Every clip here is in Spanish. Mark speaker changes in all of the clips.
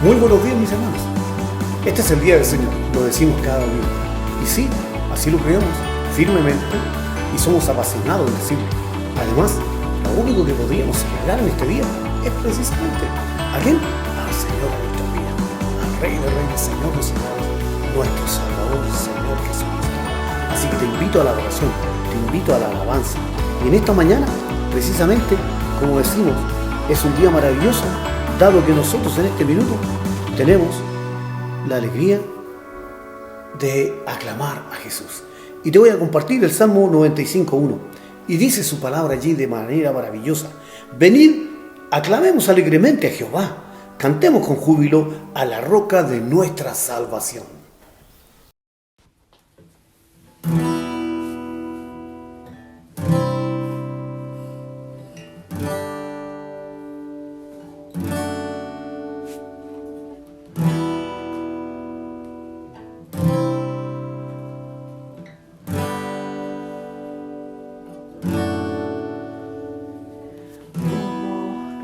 Speaker 1: Muy buenos días, mis hermanos. Este es el día del Señor, lo decimos cada domingo. Y sí, así lo creemos firmemente y somos apasionados en decirlo. Además, lo único que podríamos celebrar en este día es precisamente ¿a quién? Al Señor de nuestra vida, al Rey de Reyes, Señor de Señores, nuestro Salvador, Señor Jesucristo. Así que te invito a la oración, te invito a la alabanza. Y en esta mañana, precisamente, como decimos, es un día maravilloso, dado que nosotros en este minuto tenemos la alegría de aclamar a Jesús. Y te voy a compartir el Salmo 95.1. Y dice su palabra allí de manera maravillosa: venid, aclamemos alegremente a Jehová, cantemos con júbilo a la roca de nuestra salvación.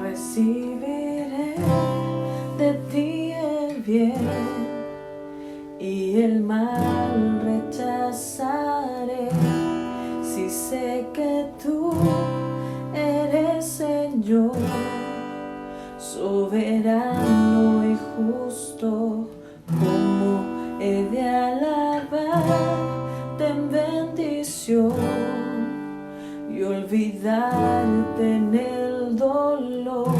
Speaker 2: Recibiré de ti el bien y el mal rechazaré, si sé que tú eres Señor, soberano y justo. Como he de alabarte en bendición y olvidarte en el dolor,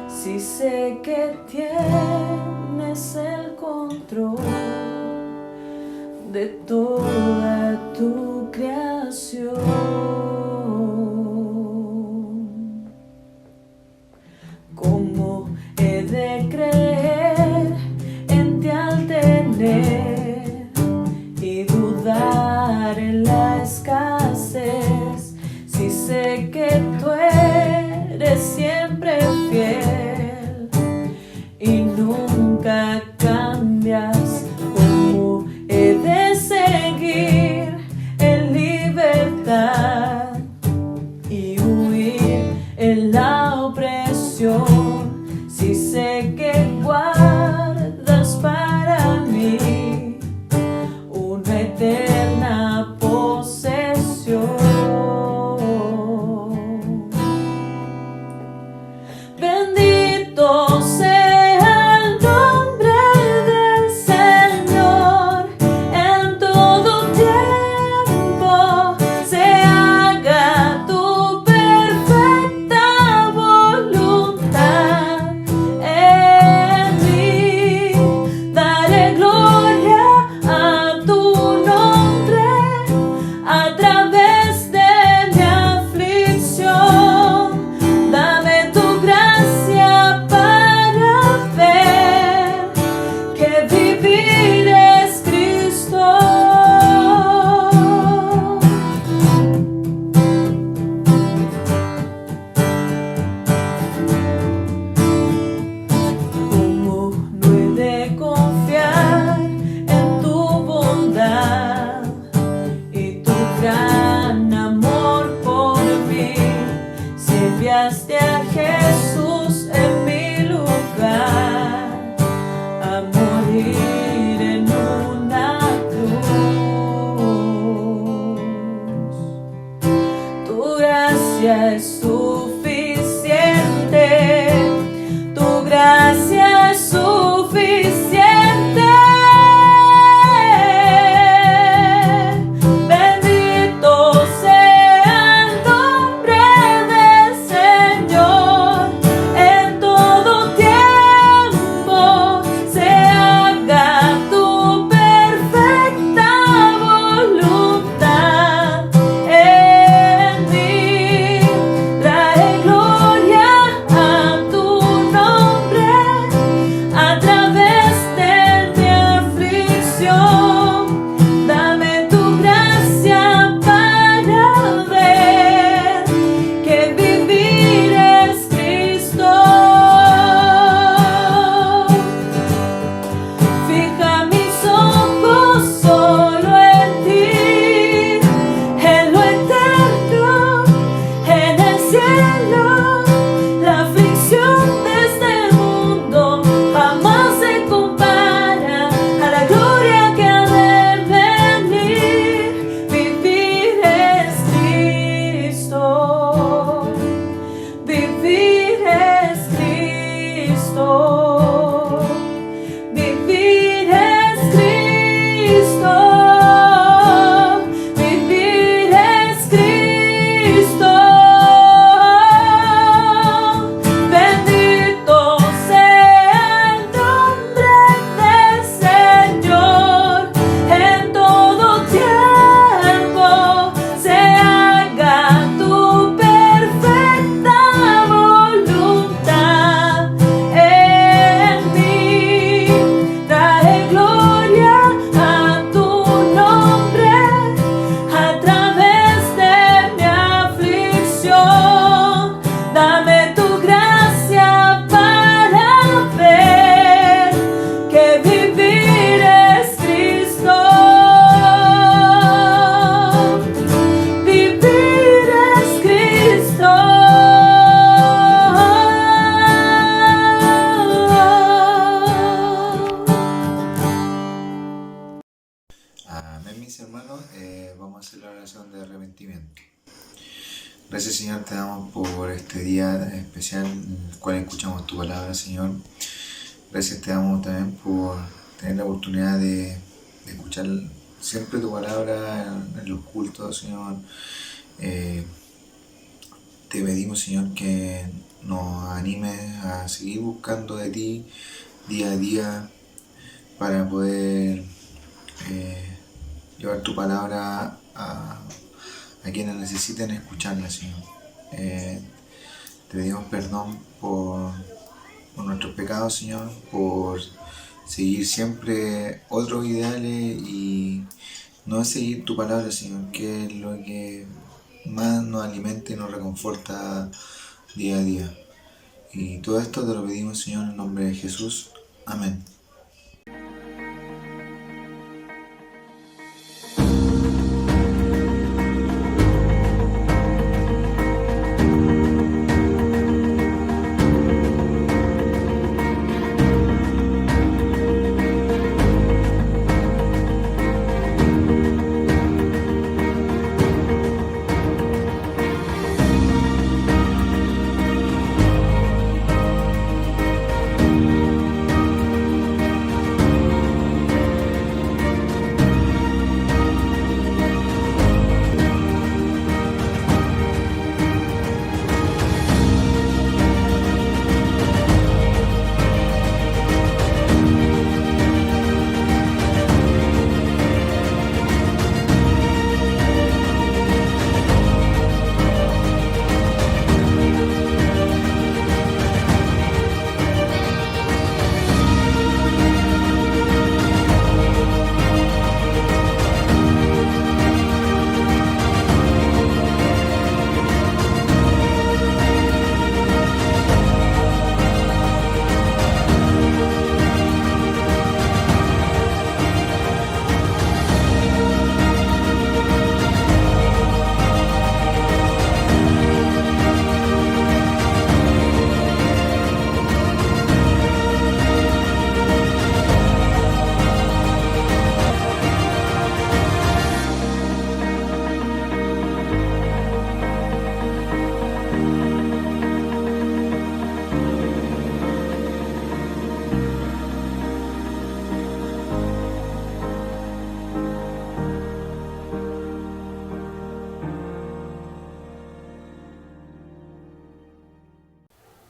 Speaker 2: si sé que tienes el control de toda tu creación. ¿Cómo he de creer en ti al tener y dudar en la escasez, si sé que tú eres siempre fiel y nunca cambias? ¿Cómo he de seguir en libertad y huir en la opresión, si sé que guardas para mí una eterna posesión? Bendito sea el nombre del Señor, en todo tiempo se haga tu perfecta voluntad en mí. Daré gloria a tu nombre a través de mi aflicción. Dame tu gracia para ver que vivir es Cristo. ¿Cómo no he de confiar en tu bondad y tu gran amor por mí, si enviaste a Jesús en mi lugar a morir en una cruz? Tu gracia es suficiente, tu gracia es suficiente. Bendito sea el nombre del Señor, en todo tiempo se haga tu perfecta voluntad en mí.
Speaker 3: Vamos a hacer la oración de arrepentimiento. Gracias, Señor, te damos por este día especial en el cual escuchamos tu palabra, Señor. Gracias te damos también por tener la oportunidad de escuchar siempre tu palabra en los cultos, Señor. Te pedimos, Señor, que nos animes a seguir buscando de ti día a día para poder llevar tu palabra a quienes necesiten escucharla, Señor. Te pedimos perdón por nuestros pecados, Señor, por seguir siempre otros ideales y no seguir tu palabra, Señor, que es lo que más nos alimenta y nos reconforta día a día. Y todo esto te lo pedimos, Señor, en nombre de Jesús. Amén.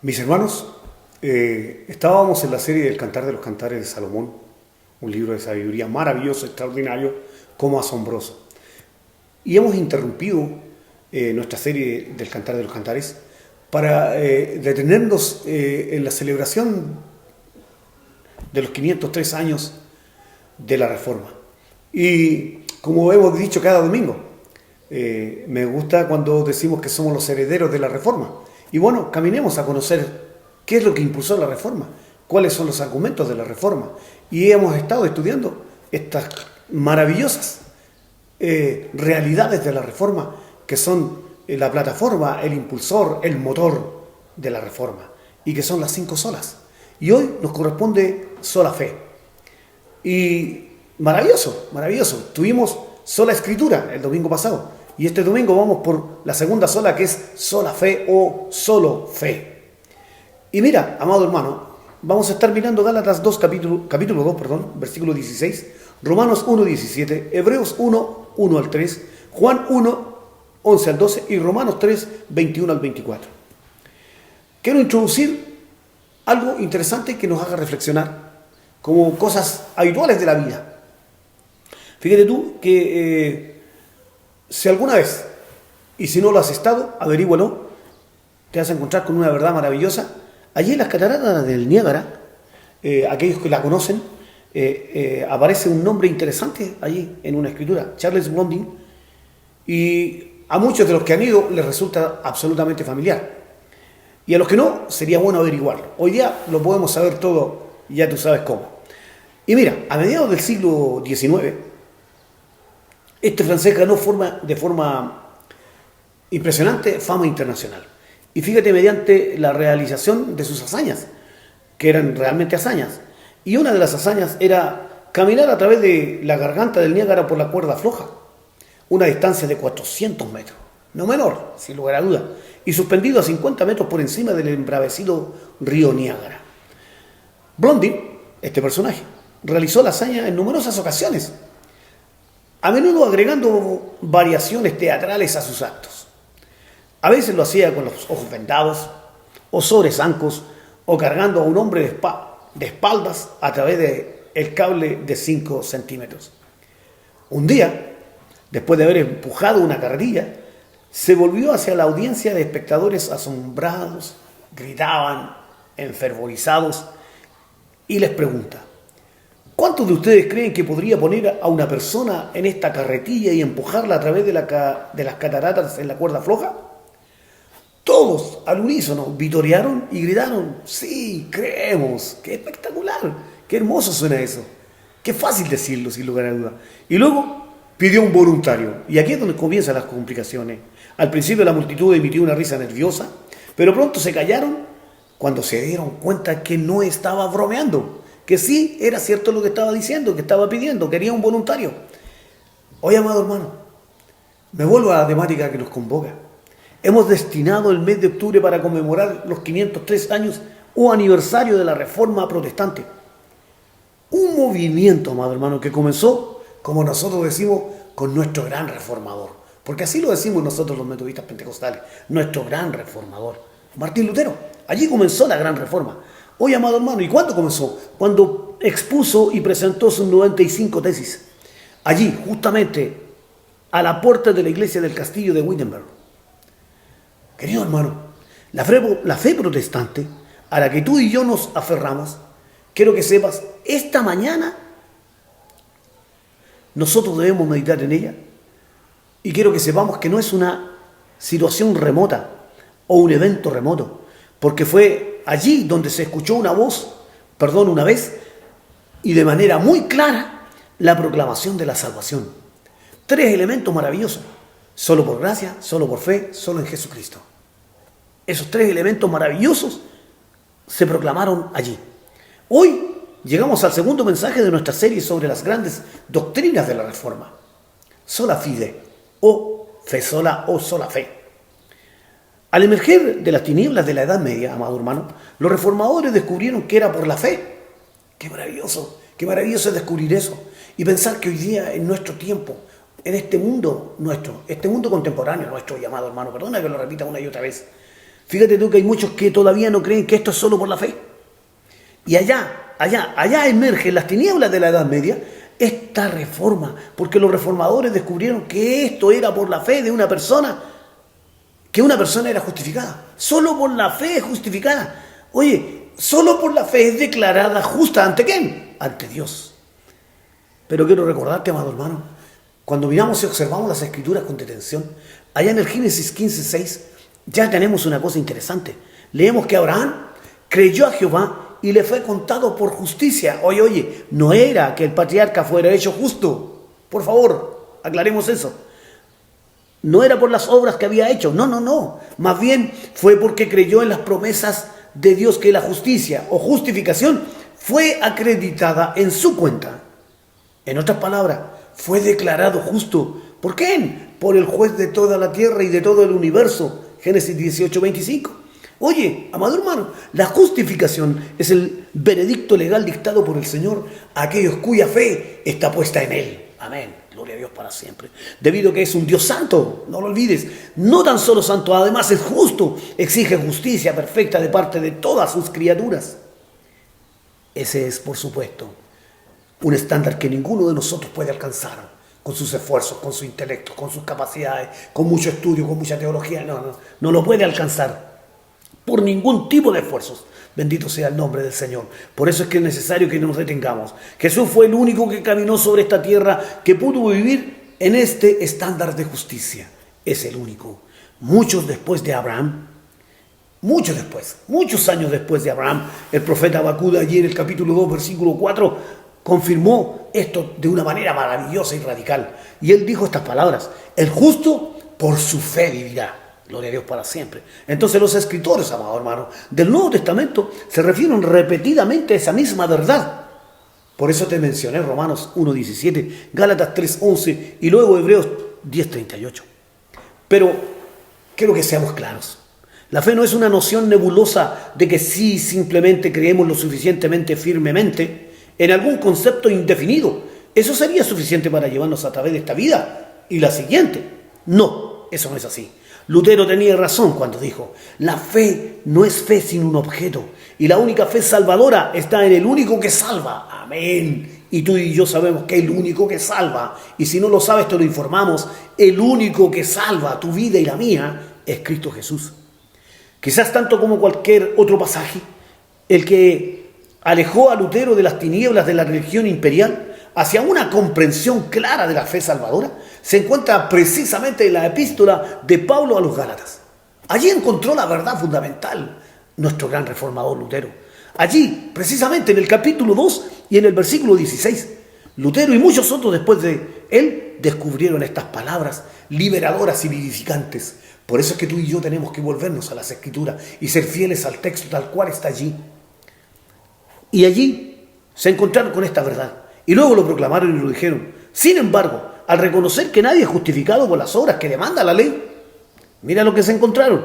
Speaker 1: Mis hermanos, estábamos en la serie del Cantar de los Cantares de Salomón, un libro de sabiduría maravilloso, extraordinario, como asombroso. Y hemos interrumpido nuestra serie del Cantar de los Cantares para detenernos en la celebración de los 503 años de la Reforma. Y como hemos dicho cada domingo, me gusta cuando decimos que somos los herederos de la Reforma. Y bueno, caminemos a conocer qué es lo que impulsó la Reforma, cuáles son los argumentos de la Reforma. Y hemos estado estudiando estas maravillosas realidades de la Reforma, que son la plataforma, el impulsor, el motor de la Reforma, y que son las 5 solas. Y hoy nos corresponde sola fe. Y maravilloso, maravilloso. Tuvimos sola escritura el domingo pasado. Y este domingo vamos por la segunda sola, que es sola fe o solo fe. Y mira, amado hermano, vamos a estar mirando Gálatas 2, capítulo 2, versículo 16, Romanos 1, 17, Hebreos 1, 1 al 3, Juan 1, 11 al 12 y Romanos 3, 21 al 24. Quiero introducir algo interesante que nos haga reflexionar como cosas habituales de la vida. Fíjate tú que si alguna vez, y si no lo has estado, averígualo, te vas a encontrar con una verdad maravillosa. Allí en las cataratas del Niágara, aquellos que la conocen, aparece un nombre interesante allí en una escritura, Charles Blondin, y a muchos de los que han ido les resulta absolutamente familiar. Y a los que no, sería bueno averiguarlo. Hoy día lo podemos saber todo, y ya tú sabes cómo. Y mira, a mediados del siglo XIX, este francés ganó de forma impresionante fama internacional. Y fíjate, mediante la realización de sus hazañas, que eran realmente hazañas. Y una de las hazañas era caminar a través de la garganta del Niágara por la cuerda floja. una distancia de 400 metros, no menor, sin lugar a duda, y suspendido a 50 metros por encima del embravecido río Niágara. Blondin, este personaje, realizó la hazaña en numerosas ocasiones, a menudo agregando variaciones teatrales a sus actos. A veces lo hacía con los ojos vendados, o sobre zancos, o cargando a un hombre de espaldas a través del cable de 5 centímetros. Un día, después de haber empujado una carrilla, se volvió hacia la audiencia de espectadores asombrados, gritaban, enfervorizados, y les pregunta: ¿cuántos de ustedes creen que podría poner a una persona en esta carretilla y empujarla a través de las cataratas en la cuerda floja? Todos al unísono vitorearon y gritaron: sí, creemos. ¡Qué espectacular! ¡Qué hermoso suena eso! ¡Qué fácil decirlo, sin lugar a duda! Y luego pidió un voluntario. Y aquí es donde comienzan las complicaciones. Al principio la multitud emitió una risa nerviosa, pero pronto se callaron cuando se dieron cuenta que no estaba bromeando, que sí era cierto lo que estaba diciendo, que estaba pidiendo, quería un voluntario. Oye, amado hermano, me vuelvo a la temática que nos convoca. Hemos destinado el mes de octubre para conmemorar los 503 años o aniversario de la Reforma Protestante. Un movimiento, amado hermano, que comenzó, como nosotros decimos, con nuestro gran reformador. Porque así lo decimos nosotros los metodistas pentecostales, nuestro gran reformador, Martín Lutero. Allí comenzó la gran reforma. Oye, amado hermano, ¿y cuándo comenzó? Cuando expuso y presentó sus 95 tesis. Allí, justamente, a la puerta de la iglesia del castillo de Wittenberg. Querido hermano, la fe protestante a la que tú y yo nos aferramos, quiero que sepas, esta mañana nosotros debemos meditar en ella, y quiero que sepamos que no es una situación remota o un evento remoto, porque fue allí donde se escuchó una vez, y de manera muy clara, la proclamación de la salvación. 3 elementos maravillosos: solo por gracia, solo por fe, solo en Jesucristo. Esos 3 elementos maravillosos se proclamaron allí. Hoy llegamos al segundo mensaje de nuestra serie sobre las grandes doctrinas de la Reforma. Sola fide, o fe sola, o sola fe. Al emerger de las tinieblas de la Edad Media, amado hermano, los reformadores descubrieron que era por la fe. ¡Qué maravilloso es descubrir eso! Y pensar que hoy día, en nuestro tiempo, en este mundo nuestro, este mundo contemporáneo nuestro, llamado hermano, perdona que lo repita una y otra vez, fíjate tú que hay muchos que todavía no creen que esto es solo por la fe. Y allá emergen las tinieblas de la Edad Media esta reforma, porque los reformadores descubrieron que esto era por la fe de una persona, que una persona era justificada. Solo por la fe es justificada. Oye, solo por la fe es declarada justa. ¿Ante quién? Ante Dios. Pero quiero recordarte, amado hermano, cuando miramos y observamos las Escrituras con detención, allá en el Génesis 15:6, ya tenemos una cosa interesante. Leemos que Abraham creyó a Jehová y le fue contado por justicia. Oye, no era que el patriarca fuera hecho justo. Por favor, aclaremos eso. No era por las obras que había hecho. No. Más bien fue porque creyó en las promesas de Dios, que la justicia o justificación fue acreditada en su cuenta. En otras palabras, fue declarado justo. ¿Por quién? Por el juez de toda la tierra y de todo el universo. Génesis 18:25. Oye, amado hermano, la justificación es el veredicto legal dictado por el Señor a aquellos cuya fe está puesta en Él. Amén. Gloria a Dios para siempre. Debido a que es un Dios santo, no lo olvides. No tan solo santo, además es justo. Exige justicia perfecta de parte de todas sus criaturas. Ese es, por supuesto, un estándar que ninguno de nosotros puede alcanzar con sus esfuerzos, con su intelecto, con sus capacidades, con mucho estudio, con mucha teología. No lo puede alcanzar por ningún tipo de esfuerzos. Bendito sea el nombre del Señor. Por eso es que es necesario que nos detengamos. Jesús fue el único que caminó sobre esta tierra, que pudo vivir en este estándar de justicia. Es el único. Muchos después de Abraham, muchos años después de Abraham, el profeta Habacuc, allí en el capítulo 2, versículo 4, confirmó esto de una manera maravillosa y radical. Y él dijo estas palabras: el justo por su fe vivirá. Gloria a Dios para siempre. Entonces los escritores, amado hermano, del Nuevo Testamento se refieren repetidamente a esa misma verdad. Por eso te mencioné Romanos 1:17, Gálatas 3:11 y luego Hebreos 10:38. Pero quiero que seamos claros. La fe no es una noción nebulosa de que sí simplemente creemos lo suficientemente firmemente en algún concepto indefinido. Eso sería suficiente para llevarnos a través de esta vida y la siguiente. No, eso no es así. Lutero tenía razón cuando dijo: la fe no es fe sin un objeto, y la única fe salvadora está en el único que salva. Amén. Y tú y yo sabemos que el único que salva, y si no lo sabes te lo informamos, el único que salva tu vida y la mía es Cristo Jesús. Quizás tanto como cualquier otro pasaje, el que alejó a Lutero de las tinieblas de la religión imperial hacia una comprensión clara de la fe salvadora, se encuentra precisamente en la epístola de Pablo a los Gálatas. Allí encontró la verdad fundamental nuestro gran reformador Lutero. Allí, precisamente en el capítulo 2 y en el versículo 16, Lutero y muchos otros después de él descubrieron estas palabras liberadoras y vivificantes. Por eso es que tú y yo tenemos que volvernos a las Escrituras y ser fieles al texto tal cual está allí. Y allí se encontraron con esta verdad. Y luego lo proclamaron y lo dijeron. Sin embargo, al reconocer que nadie es justificado por las obras que demanda la ley, mira lo que se encontraron,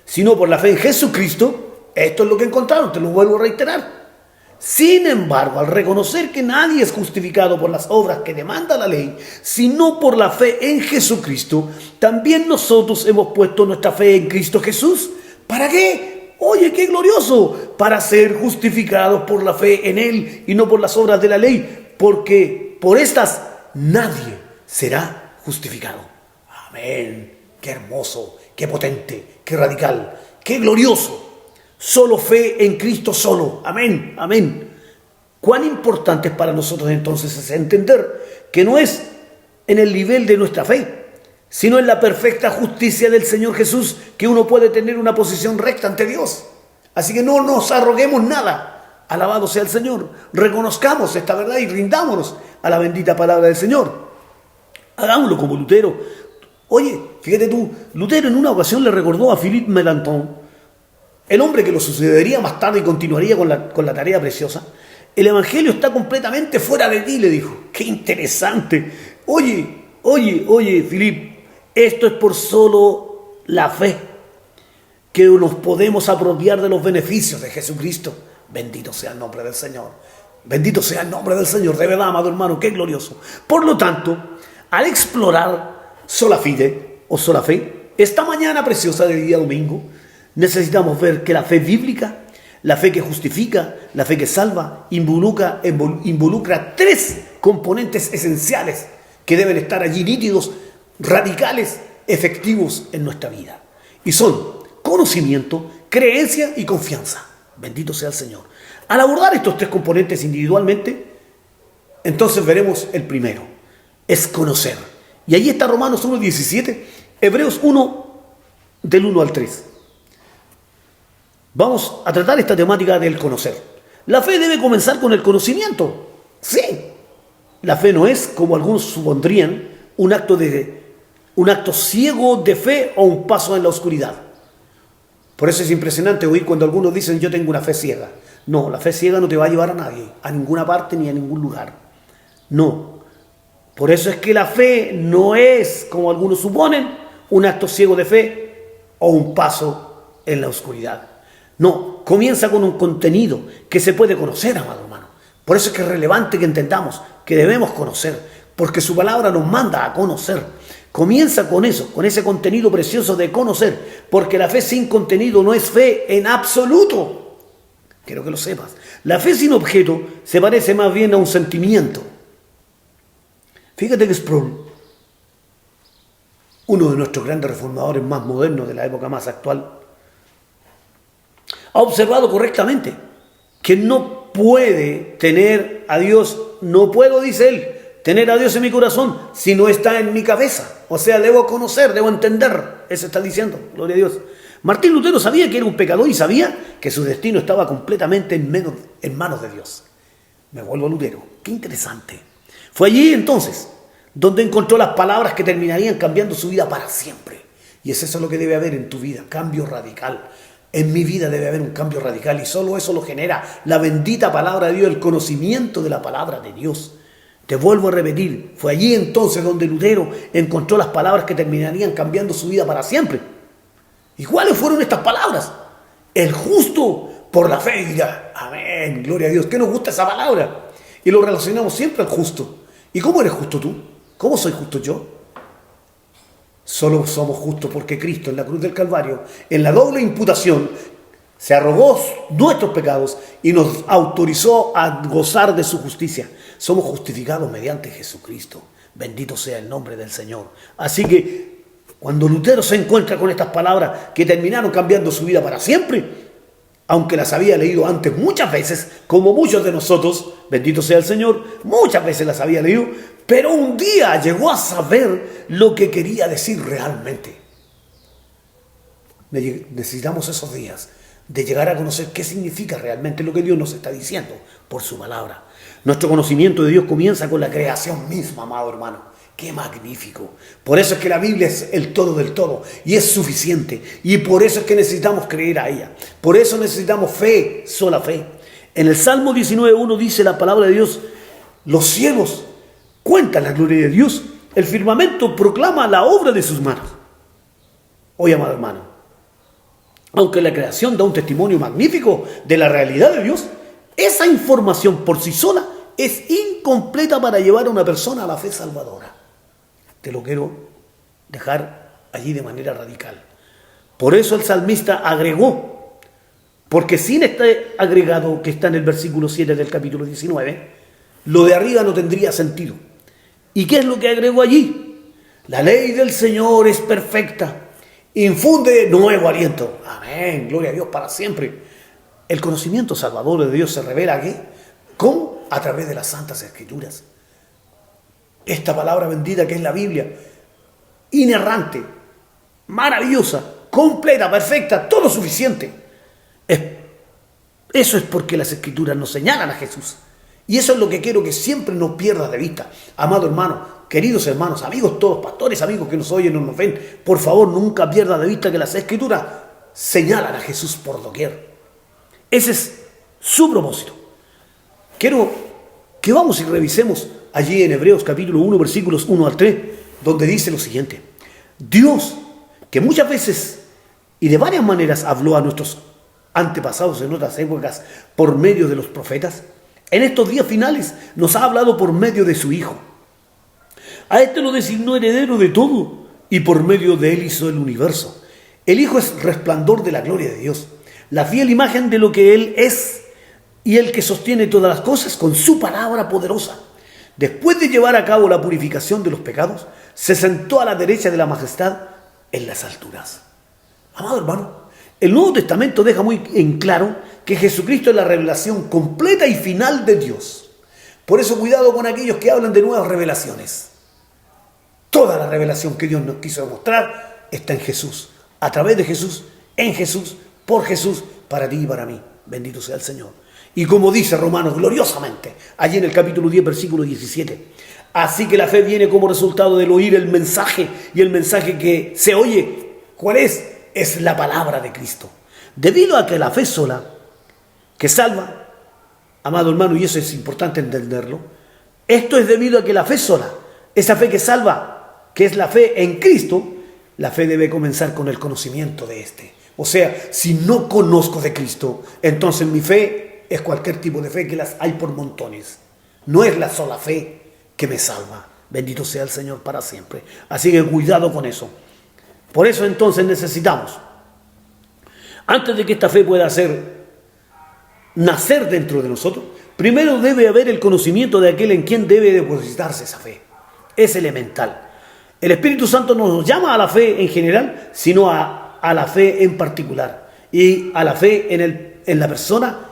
Speaker 1: sino por la fe en Jesucristo. Esto es lo que encontraron, te lo vuelvo a reiterar. Sin embargo, al reconocer que nadie es justificado por las obras que demanda la ley, sino por la fe en Jesucristo, también nosotros hemos puesto nuestra fe en Cristo Jesús. ¿Para qué? Oye, qué glorioso. Para ser justificados por la fe en Él y no por las obras de la ley, porque por estas nadie será justificado. Amén. Qué hermoso, qué potente, qué radical, qué glorioso. Solo fe en Cristo solo. Amén, amén. Cuán importante es para nosotros entonces es entender que no es en el nivel de nuestra fe, sino en la perfecta justicia del Señor Jesús que uno puede tener una posición recta ante Dios. Así que no nos arroguemos nada. Alabado sea el Señor. Reconozcamos esta verdad y rindámonos a la bendita palabra del Señor. Hagámoslo como Lutero. Oye, fíjate tú, Lutero en una ocasión le recordó a Philippe Melanchthon, el hombre que lo sucedería más tarde y continuaría con la tarea preciosa: el evangelio está completamente fuera de ti, le dijo. ¡Qué interesante! Oye, Philip, esto es por solo la fe que nos podemos apropiar de los beneficios de Jesucristo. Bendito sea el nombre del Señor. Bendito sea el nombre del Señor. De verdad, amado hermano, qué glorioso. Por lo tanto, al explorar sola fide o sola fe, esta mañana preciosa de día domingo, necesitamos ver que la fe bíblica, la fe que justifica, la fe que salva, involucra tres componentes esenciales que deben estar allí nítidos, radicales, efectivos en nuestra vida. Y son conocimiento, creencia y confianza. Bendito sea el Señor. Al abordar estos tres componentes individualmente, entonces veremos el primero, es conocer. Y ahí está Romanos 1:17, Hebreos 1, del 1 al 3. Vamos a tratar esta temática del conocer. La fe debe comenzar con el conocimiento. Sí. La fe no es, como algunos supondrían, un acto ciego de fe o un paso en la oscuridad. Por eso es impresionante oír cuando algunos dicen: yo tengo una fe ciega. No, la fe ciega no te va a llevar a nadie, a ninguna parte ni a ningún lugar. No. Por eso es que la fe no es, como algunos suponen, un acto ciego de fe o un paso en la oscuridad. No, comienza con un contenido que se puede conocer, amado hermano. Por eso es que es relevante que entendamos que debemos conocer, porque su palabra nos manda a conocer. Comienza con eso, con ese contenido precioso de conocer, porque la fe sin contenido no es fe en absoluto. Quiero que lo sepas. La fe sin objeto se parece más bien a un sentimiento. Fíjate que Sproul, uno de nuestros grandes reformadores más modernos de la época más actual, ha observado correctamente que no puede tener a Dios, no puedo, dice él, tener a Dios en mi corazón si no está en mi cabeza. O sea, debo conocer, debo entender. Eso está diciendo, gloria a Dios. Martín Lutero sabía que era un pecador y sabía que su destino estaba completamente en manos de Dios. Me vuelvo a Lutero. Qué interesante. Fue allí entonces donde encontró las palabras que terminarían cambiando su vida para siempre. Y es eso lo que debe haber en tu vida, cambio radical. En mi vida debe haber un cambio radical y solo eso lo genera la bendita palabra de Dios, el conocimiento de la palabra de Dios. Te vuelvo a repetir, fue allí entonces donde Lutero encontró las palabras que terminarían cambiando su vida para siempre. ¿Y cuáles fueron estas palabras? El justo por la fe dirá, amén, gloria a Dios. ¿Qué nos gusta esa palabra? Y lo relacionamos siempre al justo. ¿Y cómo eres justo tú? ¿Cómo soy justo yo? Solo somos justos porque Cristo en la cruz del Calvario, en la doble imputación, se arrogó nuestros pecados y nos autorizó a gozar de su justicia. Somos justificados mediante Jesucristo. Bendito sea el nombre del Señor. Así que cuando Lutero se encuentra con estas palabras que terminaron cambiando su vida para siempre, aunque las había leído antes muchas veces, como muchos de nosotros, bendito sea el Señor, muchas veces las había leído, pero un día llegó a saber lo que quería decir realmente. Necesitamos esos días de llegar a conocer qué significa realmente lo que Dios nos está diciendo por su palabra. Nuestro conocimiento de Dios comienza con la creación misma, amado hermano. ¡Qué magnífico! Por eso es que la Biblia es el todo del todo y es suficiente. Y por eso es que necesitamos creer a ella. Por eso necesitamos fe, sola fe. En el Salmo 19:1 dice la palabra de Dios: los cielos cuentan la gloria de Dios, el firmamento proclama la obra de sus manos. Oye, amado hermano, aunque la creación da un testimonio magnífico de la realidad de Dios, esa información por sí sola es incompleta para llevar a una persona a la fe salvadora. Te lo quiero dejar allí de manera radical. Por eso el salmista agregó, porque sin este agregado que está en el versículo 7 del capítulo 19, lo de arriba no tendría sentido. ¿Y qué es lo que agregó allí? La ley del Señor es perfecta, infunde nuevo aliento. Amén, gloria a Dios para siempre. El conocimiento salvador de Dios se revela aquí, ¿cómo? A través de las Santas Escrituras. Esta palabra bendita que es la Biblia, inerrante, maravillosa, completa, perfecta, todo suficiente. Eso es porque las Escrituras nos señalan a Jesús. Y eso es lo que quiero que siempre nos pierdas de vista. Amado hermano, queridos hermanos, amigos todos, pastores, amigos que nos oyen o nos ven, por favor nunca pierdas de vista que las Escrituras señalan a Jesús por doquier. Ese es su propósito. Quiero que vamos y revisemos allí en Hebreos capítulo 1, versículos 1 al 3, donde dice lo siguiente: Dios, que muchas veces y de varias maneras habló a nuestros antepasados en otras épocas por medio de los profetas, en estos días finales nos ha hablado por medio de su Hijo. A este lo designó heredero de todo y por medio de él hizo el universo. El Hijo es resplandor de la gloria de Dios, la fiel imagen de lo que Él es y el que sostiene todas las cosas con su palabra poderosa. Después de llevar a cabo la purificación de los pecados, se sentó a la derecha de la majestad en las alturas. Amado hermano, el Nuevo Testamento deja muy en claro que Jesucristo es la revelación completa y final de Dios. Por eso cuidado con aquellos que hablan de nuevas revelaciones. Toda la revelación que Dios nos quiso demostrar está en Jesús, a través de Jesús, en Jesús, por Jesús, para ti y para mí. Bendito sea el Señor. Y como dice Romanos gloriosamente, allí en el capítulo 10, versículo 17, así que la fe viene como resultado del oír el mensaje, y el mensaje que se oye, ¿cuál es? Es la palabra de Cristo. Debido a que la fe sola, que salva, amado hermano, y eso es importante entenderlo, esto es debido a que la fe sola, esa fe que salva, que es la fe en Cristo, la fe debe comenzar con el conocimiento de este. O sea, si no conozco de Cristo, entonces mi fe es cualquier tipo de fe que las hay por montones. No es la sola fe que me salva. Bendito sea el Señor para siempre. Así que cuidado con eso. Por eso entonces necesitamos, antes de que esta fe pueda nacer dentro de nosotros, primero debe haber el conocimiento de aquel en quien debe depositarse esa fe. Es elemental. El Espíritu Santo no nos llama a la fe en general, sino a la fe en particular. Y a la fe en la persona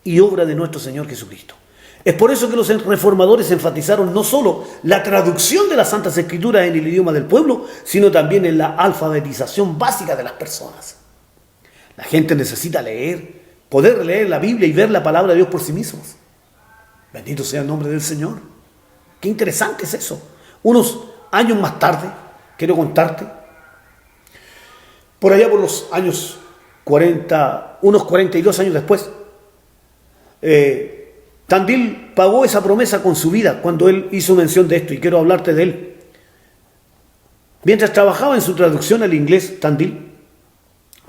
Speaker 1: y obra de nuestro Señor Jesucristo. Es por eso que los reformadores enfatizaron no solo la traducción de las Santas Escrituras en el idioma del pueblo, sino también en la alfabetización básica de las personas. La gente necesita leer, poder leer la Biblia y ver la palabra de Dios por sí mismos. Bendito sea el nombre del Señor. Qué interesante es eso. Unos años más tarde, quiero contarte, por allá por los años 40, unos 42 años después, Tandil pagó esa promesa con su vida cuando él hizo mención de esto, y quiero hablarte de él. Mientras trabajaba en su traducción al inglés, Tandil,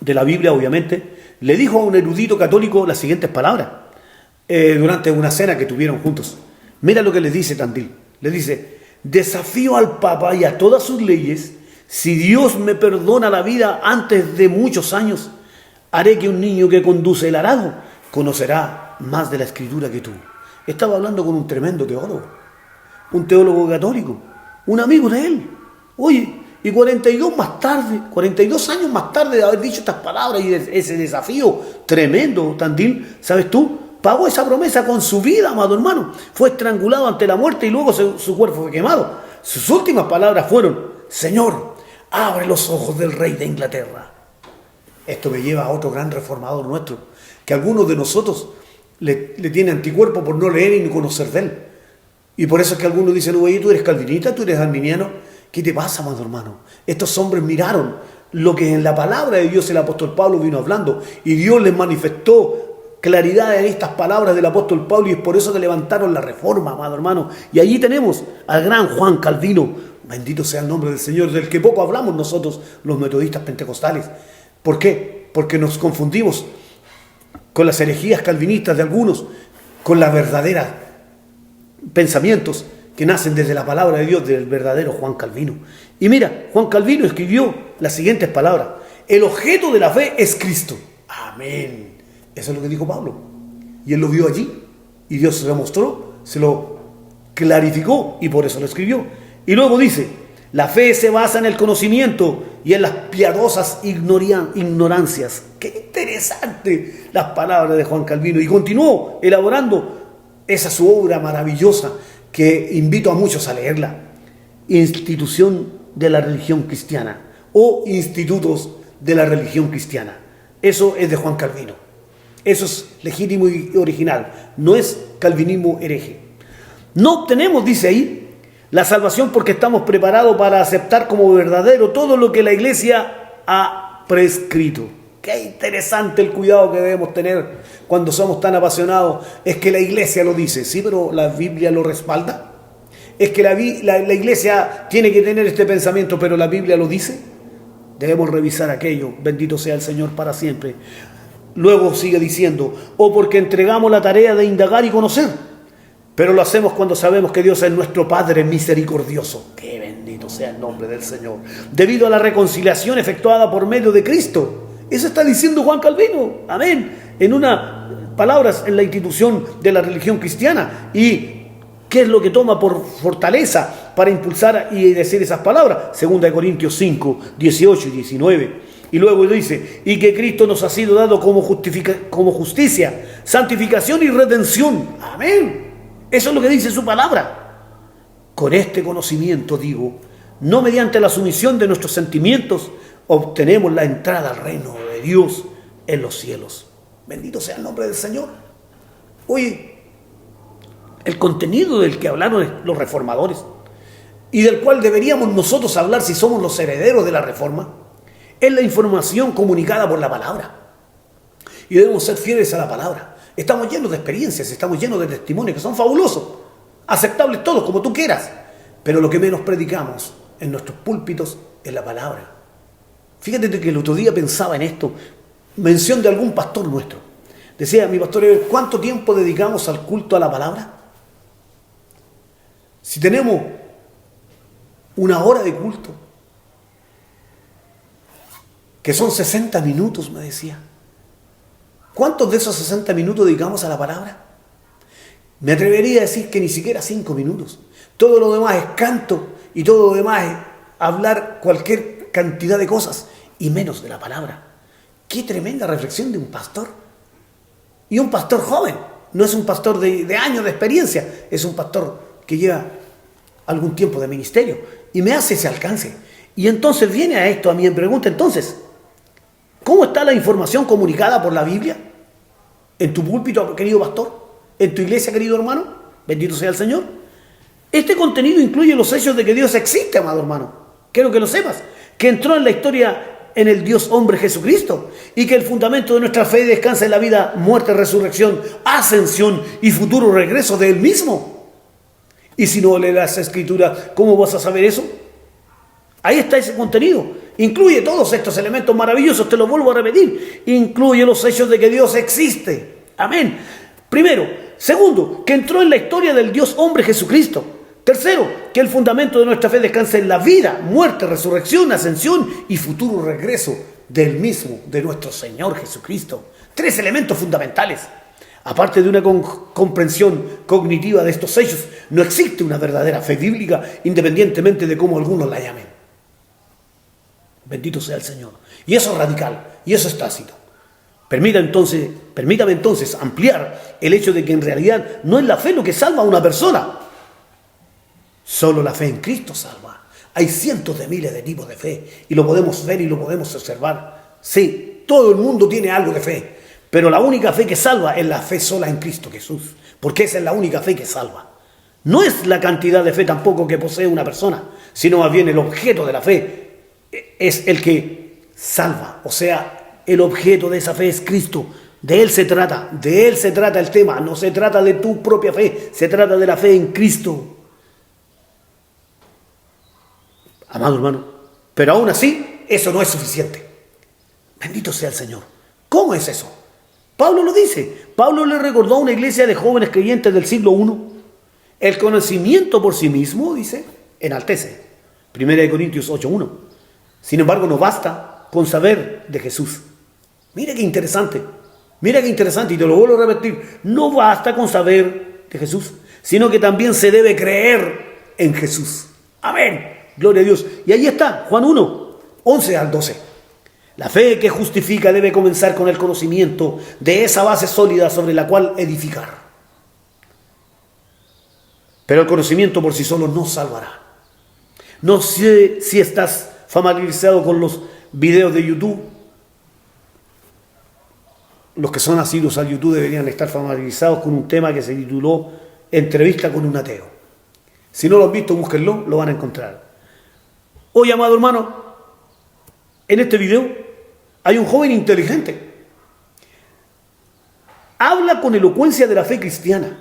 Speaker 1: de la Biblia obviamente, le dijo a un erudito católico las siguientes palabras durante una cena que tuvieron juntos. Mira lo que le dice Tandil. Le dice: desafío al Papa y a todas sus leyes. Si Dios me perdona la vida antes de muchos años, haré que un niño que conduce el arado conocerá más de la Escritura que tú. Estaba hablando con un tremendo teólogo, un teólogo católico, un amigo de él. Oye, y 42 años más tarde de haber dicho estas palabras y ese desafío tremendo, Tandil, ¿sabes tú? Pagó esa promesa con su vida, amado hermano. Fue estrangulado ante la muerte y luego su cuerpo fue quemado. Sus últimas palabras fueron: Señor, abre los ojos del rey de Inglaterra. Esto me lleva a otro gran reformador nuestro, que algunos de nosotros le tienen anticuerpo por no leer y no conocer de él. Y por eso es que algunos dicen: oye, tú eres calvinista, tú eres arminiano. ¿Qué te pasa, amado hermano? Estos hombres miraron lo que en la palabra de Dios el apóstol Pablo vino hablando, y Dios les manifestó claridad en estas palabras del apóstol Pablo, y es por eso que levantaron la reforma, amado hermano. Y allí tenemos al gran Juan Calvino, bendito sea el nombre del Señor, del que poco hablamos nosotros los metodistas pentecostales. ¿Por qué? Porque nos confundimos con las herejías calvinistas de algunos, con las verdaderas pensamientos que nacen desde la palabra de Dios del verdadero Juan Calvino. Y mira, Juan Calvino escribió las siguientes palabras: el objeto de la fe es Cristo. Amén. Eso es lo que dijo Pablo. Y él lo vio allí, y Dios se lo mostró, se lo clarificó, y por eso lo escribió. Y luego dice: la fe se basa en el conocimiento y en las piadosas ignorancias. Qué interesante las palabras de Juan Calvino. Y continuó elaborando esa su obra maravillosa, que invito a muchos a leerla: Institución de la Religión Cristiana, o Institutos de la Religión Cristiana. Eso es de Juan Calvino. Eso es legítimo y original. No es calvinismo hereje. No obtenemos, dice ahí, la salvación porque estamos preparados para aceptar como verdadero todo lo que la Iglesia ha prescrito. Qué interesante el cuidado que debemos tener cuando somos tan apasionados. Es que la Iglesia lo dice, sí, pero la Biblia lo respalda. Es que la Iglesia tiene que tener este pensamiento, pero la Biblia lo dice. Debemos revisar aquello. Bendito sea el Señor para siempre. Luego sigue diciendo: o porque entregamos la tarea de indagar y conocer, pero lo hacemos cuando sabemos que Dios es nuestro Padre misericordioso. Que bendito sea el nombre del Señor. Debido a la reconciliación efectuada por medio de Cristo. Eso está diciendo Juan Calvino. Amén. En unas palabras, en la institución de la religión cristiana. ¿Y qué es lo que toma por fortaleza para impulsar y decir esas palabras? 2 Corintios 5, 18 y 19. Y luego dice: y que Cristo nos ha sido dado como justicia, santificación y redención. Amén. Eso es lo que dice su palabra. Con este conocimiento, digo, no mediante la sumisión de nuestros sentimientos, obtenemos la entrada al reino de Dios en los cielos. Bendito sea el nombre del Señor. Oye, el contenido del que hablaron los reformadores y del cual deberíamos nosotros hablar si somos los herederos de la reforma, es la información comunicada por la palabra. Y debemos ser fieles a la palabra. Estamos llenos de experiencias, estamos llenos de testimonios que son fabulosos, aceptables todos, como tú quieras. Pero lo que menos predicamos en nuestros púlpitos es la palabra. Fíjate que el otro día pensaba en esto, mención de algún pastor nuestro. Decía mi pastor: ¿cuánto tiempo dedicamos al culto a la palabra? Si tenemos una hora de culto, que son 60 minutos, me decía, ¿cuántos de esos 60 minutos dedicamos a la palabra? Me atrevería a decir que ni siquiera 5 minutos. Todo lo demás es canto y todo lo demás es hablar cualquier cantidad de cosas y menos de la palabra. Qué tremenda reflexión de un pastor. Y un pastor joven. No es un pastor de años de experiencia, es un pastor que lleva algún tiempo de ministerio. Y me hace ese alcance. Y entonces viene a esto, a mí me pregunta: entonces, ¿cómo está la información comunicada por la Biblia? ¿En tu púlpito, querido pastor? ¿En tu iglesia, querido hermano? Bendito sea el Señor. Este contenido incluye los hechos de que Dios existe, amado hermano. Quiero que lo sepas. Que entró en la historia en el Dios hombre Jesucristo, y que el fundamento de nuestra fe descansa en la vida, muerte, resurrección, ascensión y futuro regreso de Él mismo. Y si no lees las Escrituras, ¿cómo vas a saber eso? Ahí está ese contenido. Incluye todos estos elementos maravillosos, te lo vuelvo a repetir. Incluye los hechos de que Dios existe. Amén. Primero. Segundo, que entró en la historia del Dios hombre Jesucristo. Tercero, que el fundamento de nuestra fe descansa en la vida, muerte, resurrección, ascensión y futuro regreso del mismo, de nuestro Señor Jesucristo. 3 elementos fundamentales. Aparte de una comprensión cognitiva de estos hechos, no existe una verdadera fe bíblica, independientemente de cómo algunos la llamen. Bendito sea el Señor. Y eso es radical, y eso es tácito. Permítame entonces ampliar el hecho de que en realidad no es la fe lo que salva a una persona. Solo la fe en Cristo salva. Hay cientos de miles de tipos de fe y lo podemos ver y lo podemos observar. Sí, todo el mundo tiene algo de fe, pero la única fe que salva es la fe sola en Cristo Jesús, porque esa es la única fe que salva. No es la cantidad de fe tampoco que posee una persona, sino más bien el objeto de la fe es el que salva. O sea, el objeto de esa fe es Cristo. De Él se trata el tema. No se trata de tu propia fe, se trata de la fe en Cristo. Amado hermano, pero aún así, eso no es suficiente. Bendito sea el Señor. ¿Cómo es eso? Pablo lo dice. Pablo le recordó a una iglesia de jóvenes creyentes del siglo I. El conocimiento por sí mismo, dice, enaltece. 1 Corintios 8:1. Sin embargo, no basta con saber de Jesús. Mira qué interesante, y te lo vuelvo a repetir. No basta con saber de Jesús, sino que también se debe creer en Jesús. Amén. Gloria a Dios. Y ahí está, Juan 1, 11 al 12. La fe que justifica debe comenzar con el conocimiento de esa base sólida sobre la cual edificar. Pero el conocimiento por sí solo no salvará. No sé si estás familiarizado con los videos de YouTube. Los que son asiduos al YouTube deberían estar familiarizados con un tema que se tituló Entrevista con un ateo. Si no lo han visto, búsquenlo, lo van a encontrar. Oye, amado hermano, en este video hay un joven inteligente. Habla con elocuencia de la fe cristiana.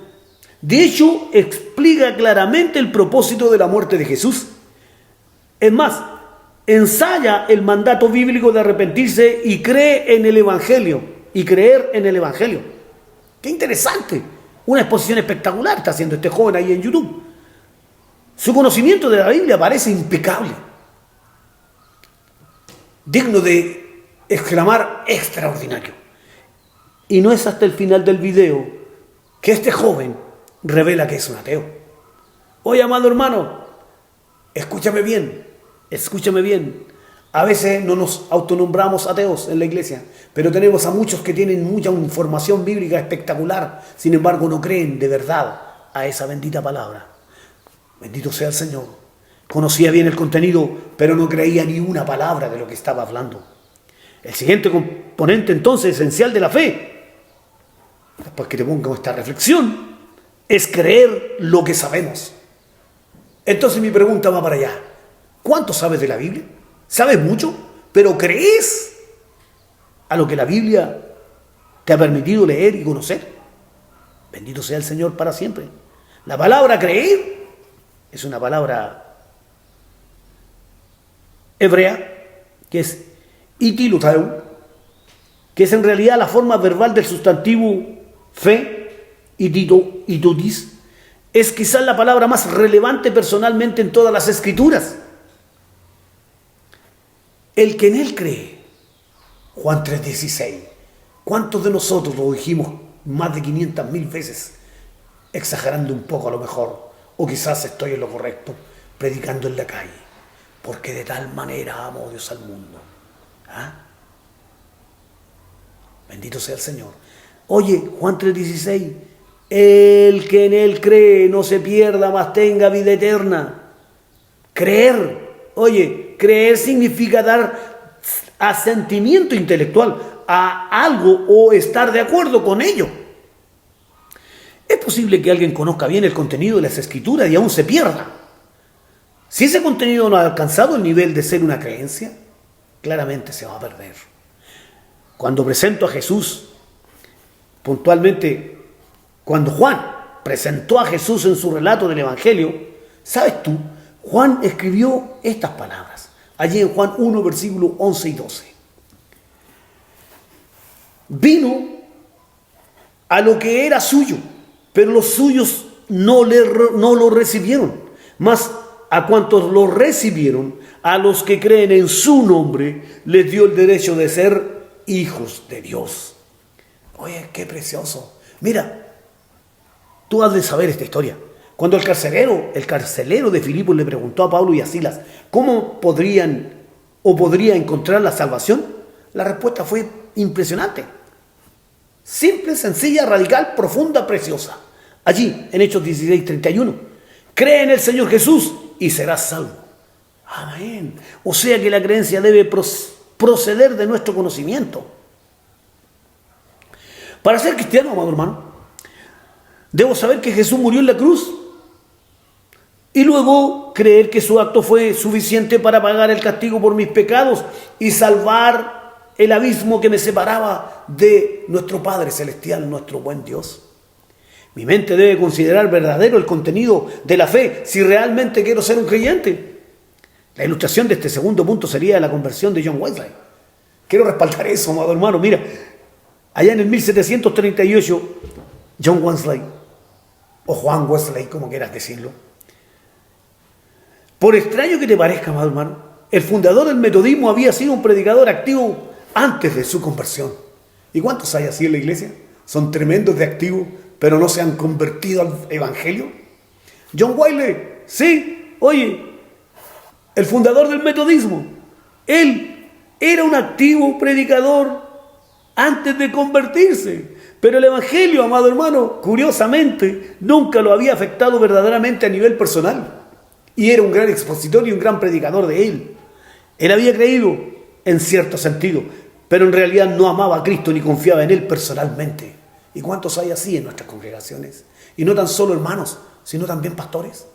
Speaker 1: De hecho, explica claramente el propósito de la muerte de Jesús. Es más, ensaya el mandato bíblico de arrepentirse y cree en el Evangelio. Y creer en el Evangelio. ¡Qué interesante! Una exposición espectacular está haciendo este joven ahí en YouTube. Su conocimiento de la Biblia parece impecable. Digno de exclamar extraordinario. Y no es hasta el final del video que este joven revela que es un ateo. Oye, amado hermano, escúchame bien. A veces no nos autonombramos ateos en la iglesia, pero tenemos a muchos que tienen mucha información bíblica espectacular, sin embargo no creen de verdad a esa bendita palabra. Bendito sea el Señor. Conocía bien el contenido, pero no creía ni una palabra de lo que estaba hablando. El siguiente componente entonces esencial de la fe, después que te pongo esta reflexión, es creer lo que sabemos. Entonces mi pregunta va para allá. ¿Cuánto sabes de la Biblia? ¿Sabes mucho? ¿Pero crees a lo que la Biblia te ha permitido leer y conocer? Bendito sea el Señor para siempre. La palabra creer es una palabra hebrea que es itilotau, que es en realidad la forma verbal del sustantivo fe, itodis. Es quizás la palabra más relevante personalmente en todas las Escrituras. El que en él cree. Juan 3:16. ¿Cuántos de nosotros lo dijimos más de 500.000 veces? Exagerando un poco a lo mejor. O quizás estoy en lo correcto, predicando en la calle. Porque de tal manera amó Dios al mundo. ¿Ah? Bendito sea el Señor. Oye, Juan 3:16. El que en él cree no se pierda, mas tenga vida eterna. Creer. Oye, creer significa dar asentimiento intelectual a algo o estar de acuerdo con ello. Es posible que alguien conozca bien el contenido de las Escrituras y aún se pierda. Si ese contenido no ha alcanzado el nivel de ser una creencia, claramente se va a perder. Cuando presento a Jesús, puntualmente, cuando Juan presentó a Jesús en su relato del Evangelio, ¿sabes tú? Juan escribió estas palabras, allí en Juan 1, versículos 11 y 12. Vino a lo que era suyo, pero los suyos no lo recibieron. Mas a cuantos lo recibieron, a los que creen en su nombre, les dio el derecho de ser hijos de Dios. Oye, qué precioso. Mira, tú has de saber esta historia. Cuando el carcelero de Filipos le preguntó a Pablo y a Silas cómo podría encontrar la salvación, la respuesta fue impresionante. Simple, sencilla, radical, profunda, preciosa. Allí, en Hechos 16:31, cree en el Señor Jesús y serás salvo. Amén. O sea que la creencia debe proceder de nuestro conocimiento. Para ser cristiano, amado hermano, debo saber que Jesús murió en la cruz y luego creer que su acto fue suficiente para pagar el castigo por mis pecados y salvar el abismo que me separaba de nuestro Padre Celestial, nuestro buen Dios. Mi mente debe considerar verdadero el contenido de la fe si realmente quiero ser un creyente. La ilustración de este segundo punto sería la conversión de John Wesley. Quiero respaldar eso, amado hermano. Mira, allá en el 1738, John Wesley, o Juan Wesley, como quieras decirlo, por extraño que te parezca, amado hermano, el fundador del metodismo había sido un predicador activo antes de su conversión. ¿Y cuántos hay así en la iglesia? Son tremendos de activos, pero no se han convertido al evangelio. John Wesley, sí, oye, el fundador del metodismo, él era un activo predicador antes de convertirse, pero el evangelio, amado hermano, curiosamente, nunca lo había afectado verdaderamente a nivel personal. Y era un gran expositor y un gran predicador de él. Él había creído en cierto sentido, pero en realidad no amaba a Cristo ni confiaba en Él personalmente. ¿Y cuántos hay así en nuestras congregaciones? Y no tan solo hermanos, sino también pastores.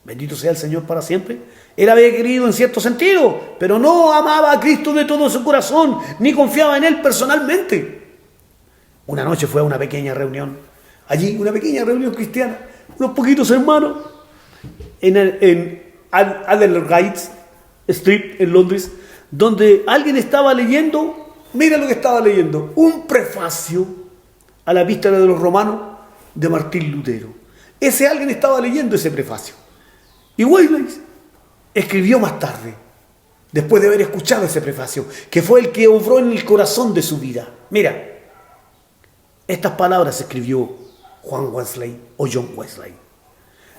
Speaker 1: Bendito sea el Señor para siempre. Él había creído en cierto sentido, pero no amaba a Cristo de todo su corazón, ni confiaba en Él personalmente. Una noche fue a una pequeña reunión. Allí, una pequeña reunión cristiana. Unos poquitos hermanos. En Aldergate Street, en Londres, donde alguien estaba leyendo, mira lo que estaba leyendo, un prefacio a la Epístola de los Romanos de Martín Lutero. Ese alguien estaba leyendo ese prefacio. Y Wesley escribió más tarde, después de haber escuchado ese prefacio, que fue el que obró en el corazón de su vida. Mira, estas palabras escribió Juan Wesley o John Wesley.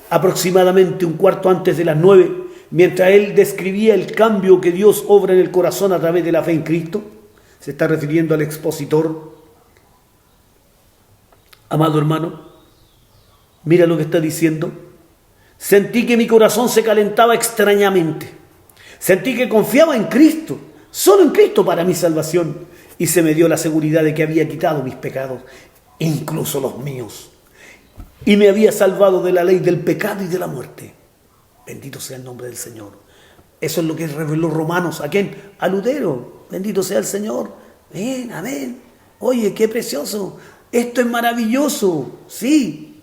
Speaker 1: Aproximadamente un cuarto antes de las 9, mientras él describía el cambio que Dios obra en el corazón a través de la fe en Cristo, se está refiriendo al expositor. Amado hermano, mira lo que está diciendo. Sentí que mi corazón se calentaba extrañamente. Sentí que confiaba en Cristo, solo en Cristo para mi salvación, y se me dio la seguridad de que había quitado mis pecados, incluso los míos, y me había salvado de la ley del pecado y de la muerte. Bendito sea el nombre del Señor. Eso es lo que reveló Romanos. ¿A quién? A Lutero. Bendito sea el Señor. Amén, amén. Oye, qué precioso. Esto es maravilloso. Sí.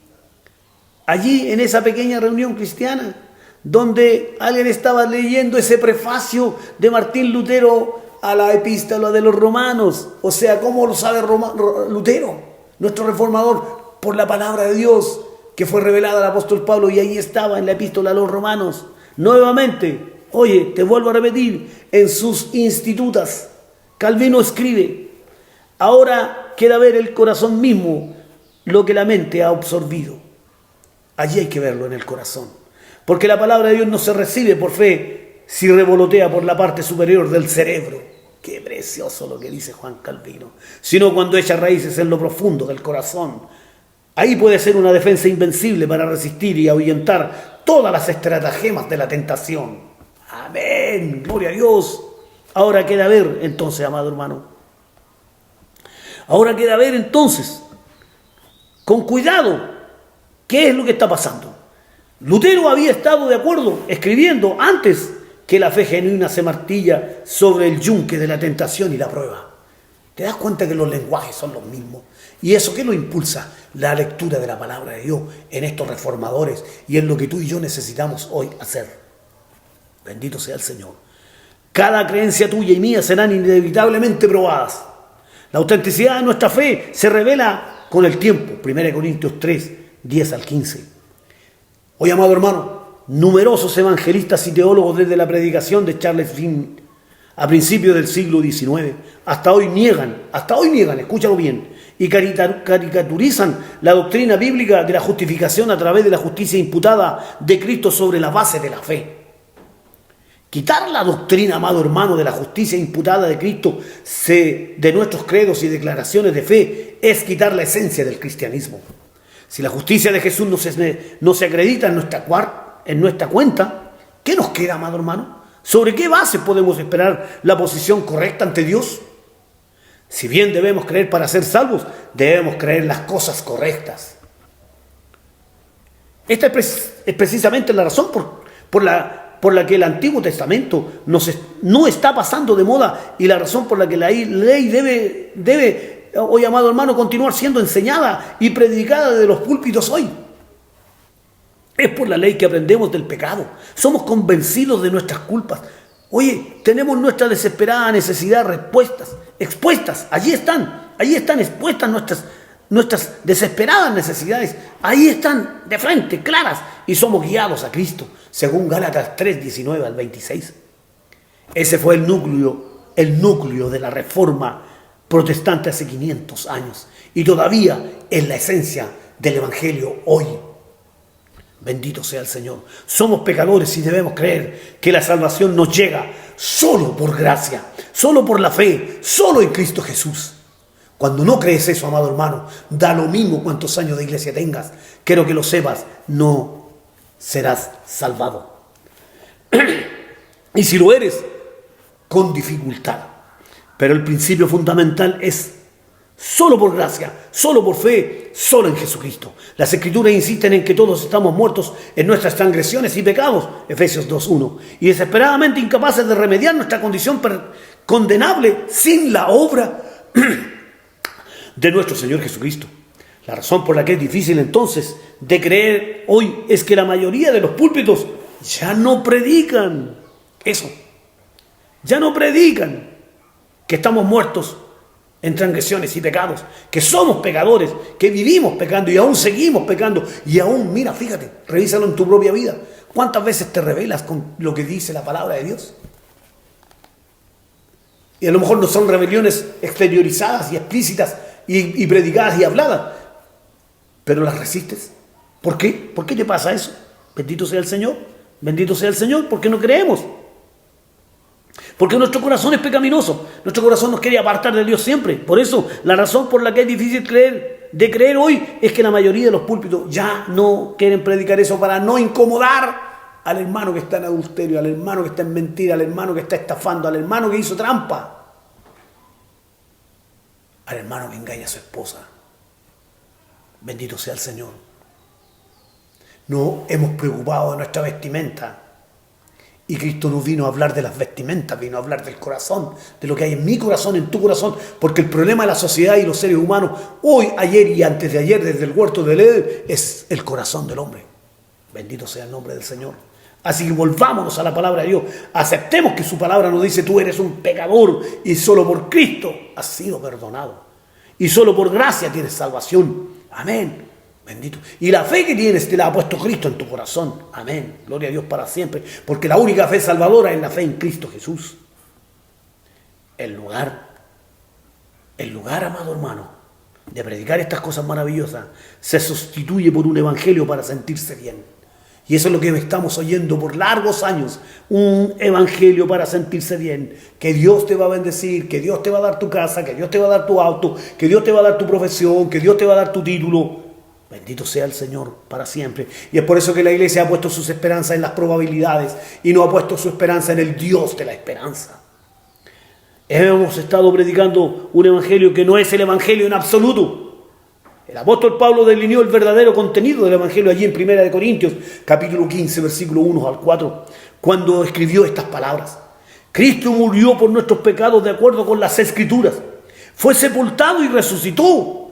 Speaker 1: Allí, en esa pequeña reunión cristiana, donde alguien estaba leyendo ese prefacio de Martín Lutero a la Epístola de los Romanos. O sea, ¿cómo lo sabe Lutero, nuestro reformador? Por la palabra de Dios que fue revelada al apóstol Pablo, y ahí estaba en la Epístola a los Romanos. Nuevamente, oye, te vuelvo a repetir, en sus institutas, Calvino escribe: ahora queda ver el corazón mismo lo que la mente ha absorbido. Allí hay que verlo, en el corazón. Porque la palabra de Dios no se recibe por fe si revolotea por la parte superior del cerebro. Qué precioso lo que dice Juan Calvino. Sino cuando echa raíces en lo profundo del corazón. Ahí puede ser una defensa invencible para resistir y ahuyentar todas las estratagemas de la tentación. Amén, gloria a Dios. Ahora queda ver entonces, amado hermano. Ahora queda ver entonces, con cuidado, qué es lo que está pasando. Lutero había estado de acuerdo escribiendo antes que la fe genuina se martilla sobre el yunque de la tentación y la prueba. ¿Te das cuenta que los lenguajes son los mismos? ¿Y eso qué lo impulsa? La lectura de la palabra de Dios en estos reformadores y en lo que tú y yo necesitamos hoy hacer. Bendito sea el Señor. Cada creencia tuya y mía serán inevitablemente probadas. La autenticidad de nuestra fe se revela con el tiempo. 1 Corintios 3, 10 al 15. Hoy, amado hermano, numerosos evangelistas y teólogos desde la predicación de Charles Finney a principios del siglo XIX, hasta hoy niegan, escúchalo bien, y caricaturizan la doctrina bíblica de la justificación a través de la justicia imputada de Cristo sobre la base de la fe. Quitar la doctrina, amado hermano, de la justicia imputada de Cristo de nuestros credos y declaraciones de fe es quitar la esencia del cristianismo. Si la justicia de Jesús no se acredita en nuestra cuenta, ¿qué nos queda, amado hermano? ¿Sobre qué base podemos esperar la posición correcta ante Dios? Si bien debemos creer para ser salvos, debemos creer las cosas correctas. Esta es precisamente la razón por la que el Antiguo Testamento no está pasando de moda y la razón por la que la ley debe, hoy, amado hermano, continuar siendo enseñada y predicada desde los púlpitos hoy. Es por la ley que aprendemos del pecado. Somos convencidos de nuestras culpas. Oye, tenemos nuestra desesperada necesidad expuestas. Allí están expuestas nuestras desesperadas necesidades. Ahí están de frente, claras. Y somos guiados a Cristo, según Gálatas 3, 19 al 26. Ese fue el núcleo de la reforma protestante hace 500 años. Y todavía es la esencia del Evangelio hoy. Bendito sea el Señor. Somos pecadores y debemos creer que la salvación nos llega solo por gracia, solo por la fe, solo en Cristo Jesús. Cuando no crees eso, amado hermano, da lo mismo cuántos años de iglesia tengas. Quiero que lo sepas, no serás salvado. Y si lo eres, con dificultad. Pero el principio fundamental es solo por gracia, solo por fe, solo en Jesucristo. Las Escrituras insisten en que todos estamos muertos en nuestras transgresiones y pecados, Efesios 2:1, y desesperadamente incapaces de remediar nuestra condición condenable sin la obra de nuestro Señor Jesucristo. La razón por la que es difícil entonces de creer hoy es que la mayoría de los púlpitos ya no predican eso. Ya no predican que estamos muertos en transgresiones y pecados, que somos pecadores, que vivimos pecando y aún seguimos pecando. Y aún, mira, fíjate, revísalo en tu propia vida. ¿Cuántas veces te rebelas con lo que dice la palabra de Dios? Y a lo mejor no son rebeliones exteriorizadas y explícitas y predicadas y habladas, pero las resistes. ¿Por qué? ¿Por qué te pasa eso? Bendito sea el Señor. Bendito sea el Señor, porque no creemos. Porque nuestro corazón es pecaminoso. Nuestro corazón nos quiere apartar de Dios siempre. Por eso, la razón por la que es difícil de creer hoy es que la mayoría de los púlpitos ya no quieren predicar eso para no incomodar al hermano que está en adulterio, al hermano que está en mentira, al hermano que está estafando, al hermano que hizo trampa, al hermano que engaña a su esposa. Bendito sea el Señor. No hemos preocupado de nuestra vestimenta. Y Cristo no vino a hablar de las vestimentas, vino a hablar del corazón, de lo que hay en mi corazón, en tu corazón. Porque el problema de la sociedad y los seres humanos, hoy, ayer y antes de ayer, desde el huerto del Edén, es el corazón del hombre. Bendito sea el nombre del Señor. Así que volvámonos a la palabra de Dios. Aceptemos que su palabra nos dice: tú eres un pecador y solo por Cristo has sido perdonado. Y solo por gracia tienes salvación. Amén. Bendito. Y la fe que tienes te la ha puesto Cristo en tu corazón. Amén. Gloria a Dios para siempre. Porque la única fe salvadora es la fe en Cristo Jesús. El lugar, amado hermano, de predicar estas cosas maravillosas se sustituye por un evangelio para sentirse bien. Y eso es lo que estamos oyendo por largos años. Un evangelio para sentirse bien. Que Dios te va a bendecir, que Dios te va a dar tu casa, que Dios te va a dar tu auto, que Dios te va a dar tu profesión, que Dios te va a dar tu título. Bendito sea el Señor para siempre. Y es por eso que la iglesia ha puesto sus esperanzas en las probabilidades y no ha puesto su esperanza en el Dios de la esperanza. Hemos estado predicando un evangelio que no es el evangelio en absoluto. El apóstol Pablo delineó el verdadero contenido del Evangelio allí en 1 Corintios, capítulo 15, versículo 1 al 4, cuando escribió estas palabras. Cristo murió por nuestros pecados de acuerdo con las Escrituras. Fue sepultado y resucitó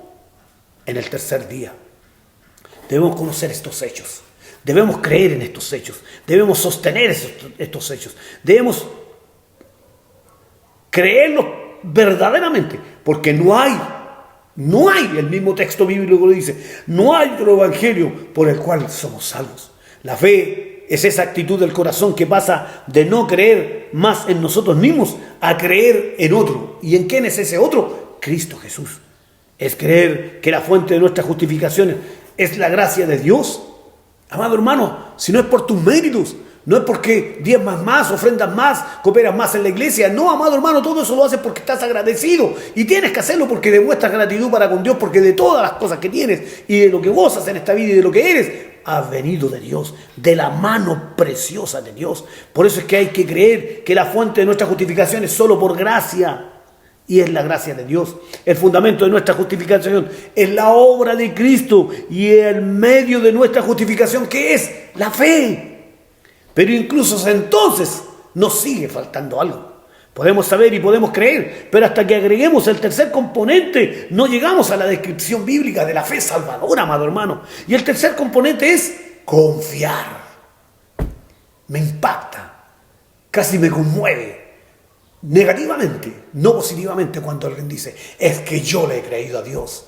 Speaker 1: en el tercer día. Debemos conocer estos hechos. Debemos creer en estos hechos. Debemos sostener estos hechos. Debemos creerlos verdaderamente, porque no hay, el mismo texto bíblico lo dice, no hay otro evangelio por el cual somos salvos. La fe es esa actitud del corazón que pasa de no creer más en nosotros mismos a creer en otro. ¿Y en quién es ese otro? Cristo Jesús. Es creer que la fuente de nuestras justificaciones es la gracia de Dios. Amado hermano, si no es por tus méritos, no es porque diezmas más, ofrendas más, cooperas más en la iglesia. No, amado hermano, todo eso lo haces porque estás agradecido. Y tienes que hacerlo porque demuestras gratitud para con Dios, porque de todas las cosas que tienes y de lo que gozas en esta vida y de lo que eres, has venido de Dios, de la mano preciosa de Dios. Por eso es que hay que creer que la fuente de nuestra justificación es solo por gracia. Y es la gracia de Dios. El fundamento de nuestra justificación es la obra de Cristo. Y el medio de nuestra justificación, ¿qué es? La fe. Pero incluso entonces nos sigue faltando algo. Podemos saber y podemos creer, pero hasta que agreguemos el tercer componente, no llegamos a la descripción bíblica de la fe salvadora, amado hermano. Y el tercer componente es confiar. Me impacta, casi me conmueve. Negativamente, no positivamente, cuando alguien dice, es que yo le he creído a Dios.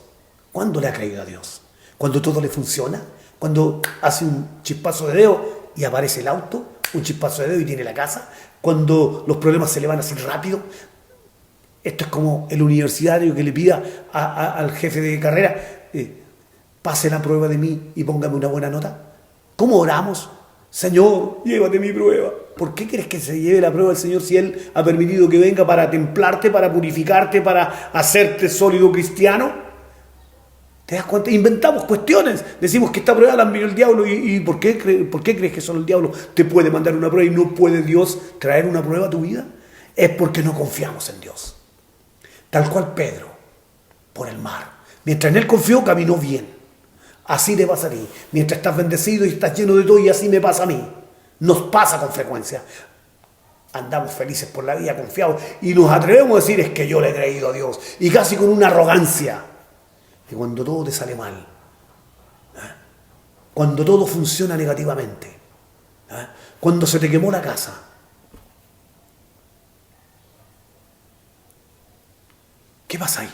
Speaker 1: ¿Cuándo le ha creído a Dios? ¿Cuando todo le funciona? ¿Cuando hace un chispazo de dedo y aparece el auto? ¿Un chispazo de dedo y tiene la casa? ¿Cuando los problemas se le van así rápido? Esto es como el universitario que le pida al jefe de carrera, pase la prueba de mí y póngame una buena nota. ¿Cómo oramos? Señor, llévate mi prueba. ¿Por qué crees que se lleve la prueba del Señor si Él ha permitido que venga para templarte, para purificarte, para hacerte sólido cristiano? ¿Te das cuenta? Inventamos cuestiones. Decimos que esta prueba la envió el diablo. ¿Y por qué crees que solo el diablo te puede mandar una prueba y no puede Dios traer una prueba a tu vida? Es porque no confiamos en Dios. Tal cual Pedro, por el mar. Mientras en Él confió, caminó bien. Así te pasa a ti. Mientras estás bendecido y estás lleno de todo, y así me pasa a mí. Nos pasa con frecuencia. Andamos felices por la vida, confiados, y nos atrevemos a decir, es que yo le he creído a Dios. Y casi con una arrogancia. Y cuando todo te sale mal, cuando todo funciona negativamente, cuando se te quemó la casa, ¿qué pasa ahí?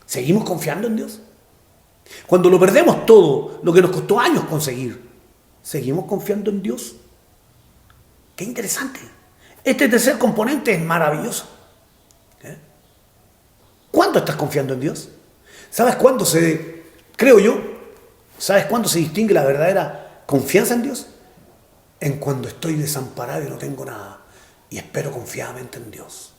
Speaker 1: ¿Seguimos confiando en Dios? Cuando lo perdemos todo, lo que nos costó años conseguir, ¿seguimos confiando en Dios? ¡Qué interesante! Este tercer componente es maravilloso. ¿Cuándo estás confiando en Dios? ¿Sabes cuándo ¿sabes cuándo se distingue la verdadera confianza en Dios? En cuando estoy desamparado y no tengo nada y espero confiadamente en Dios.